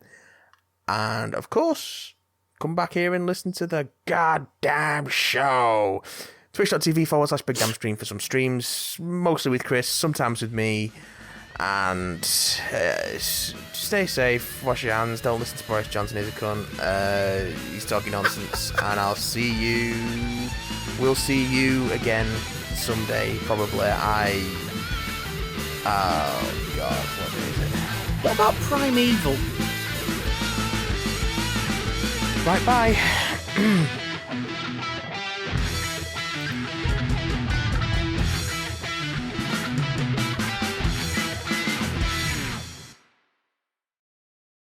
Speaker 2: And, of course, come back here and listen to the goddamn show. Twitch.tv/BigDamnStream for some streams, mostly with Chris, sometimes with me. And stay safe, wash your hands, don't listen to Boris Johnson, he's a cunt. He's talking nonsense. And we'll see you again someday, probably. Oh, God, what is it?
Speaker 1: What about Primeval?
Speaker 2: Right, bye.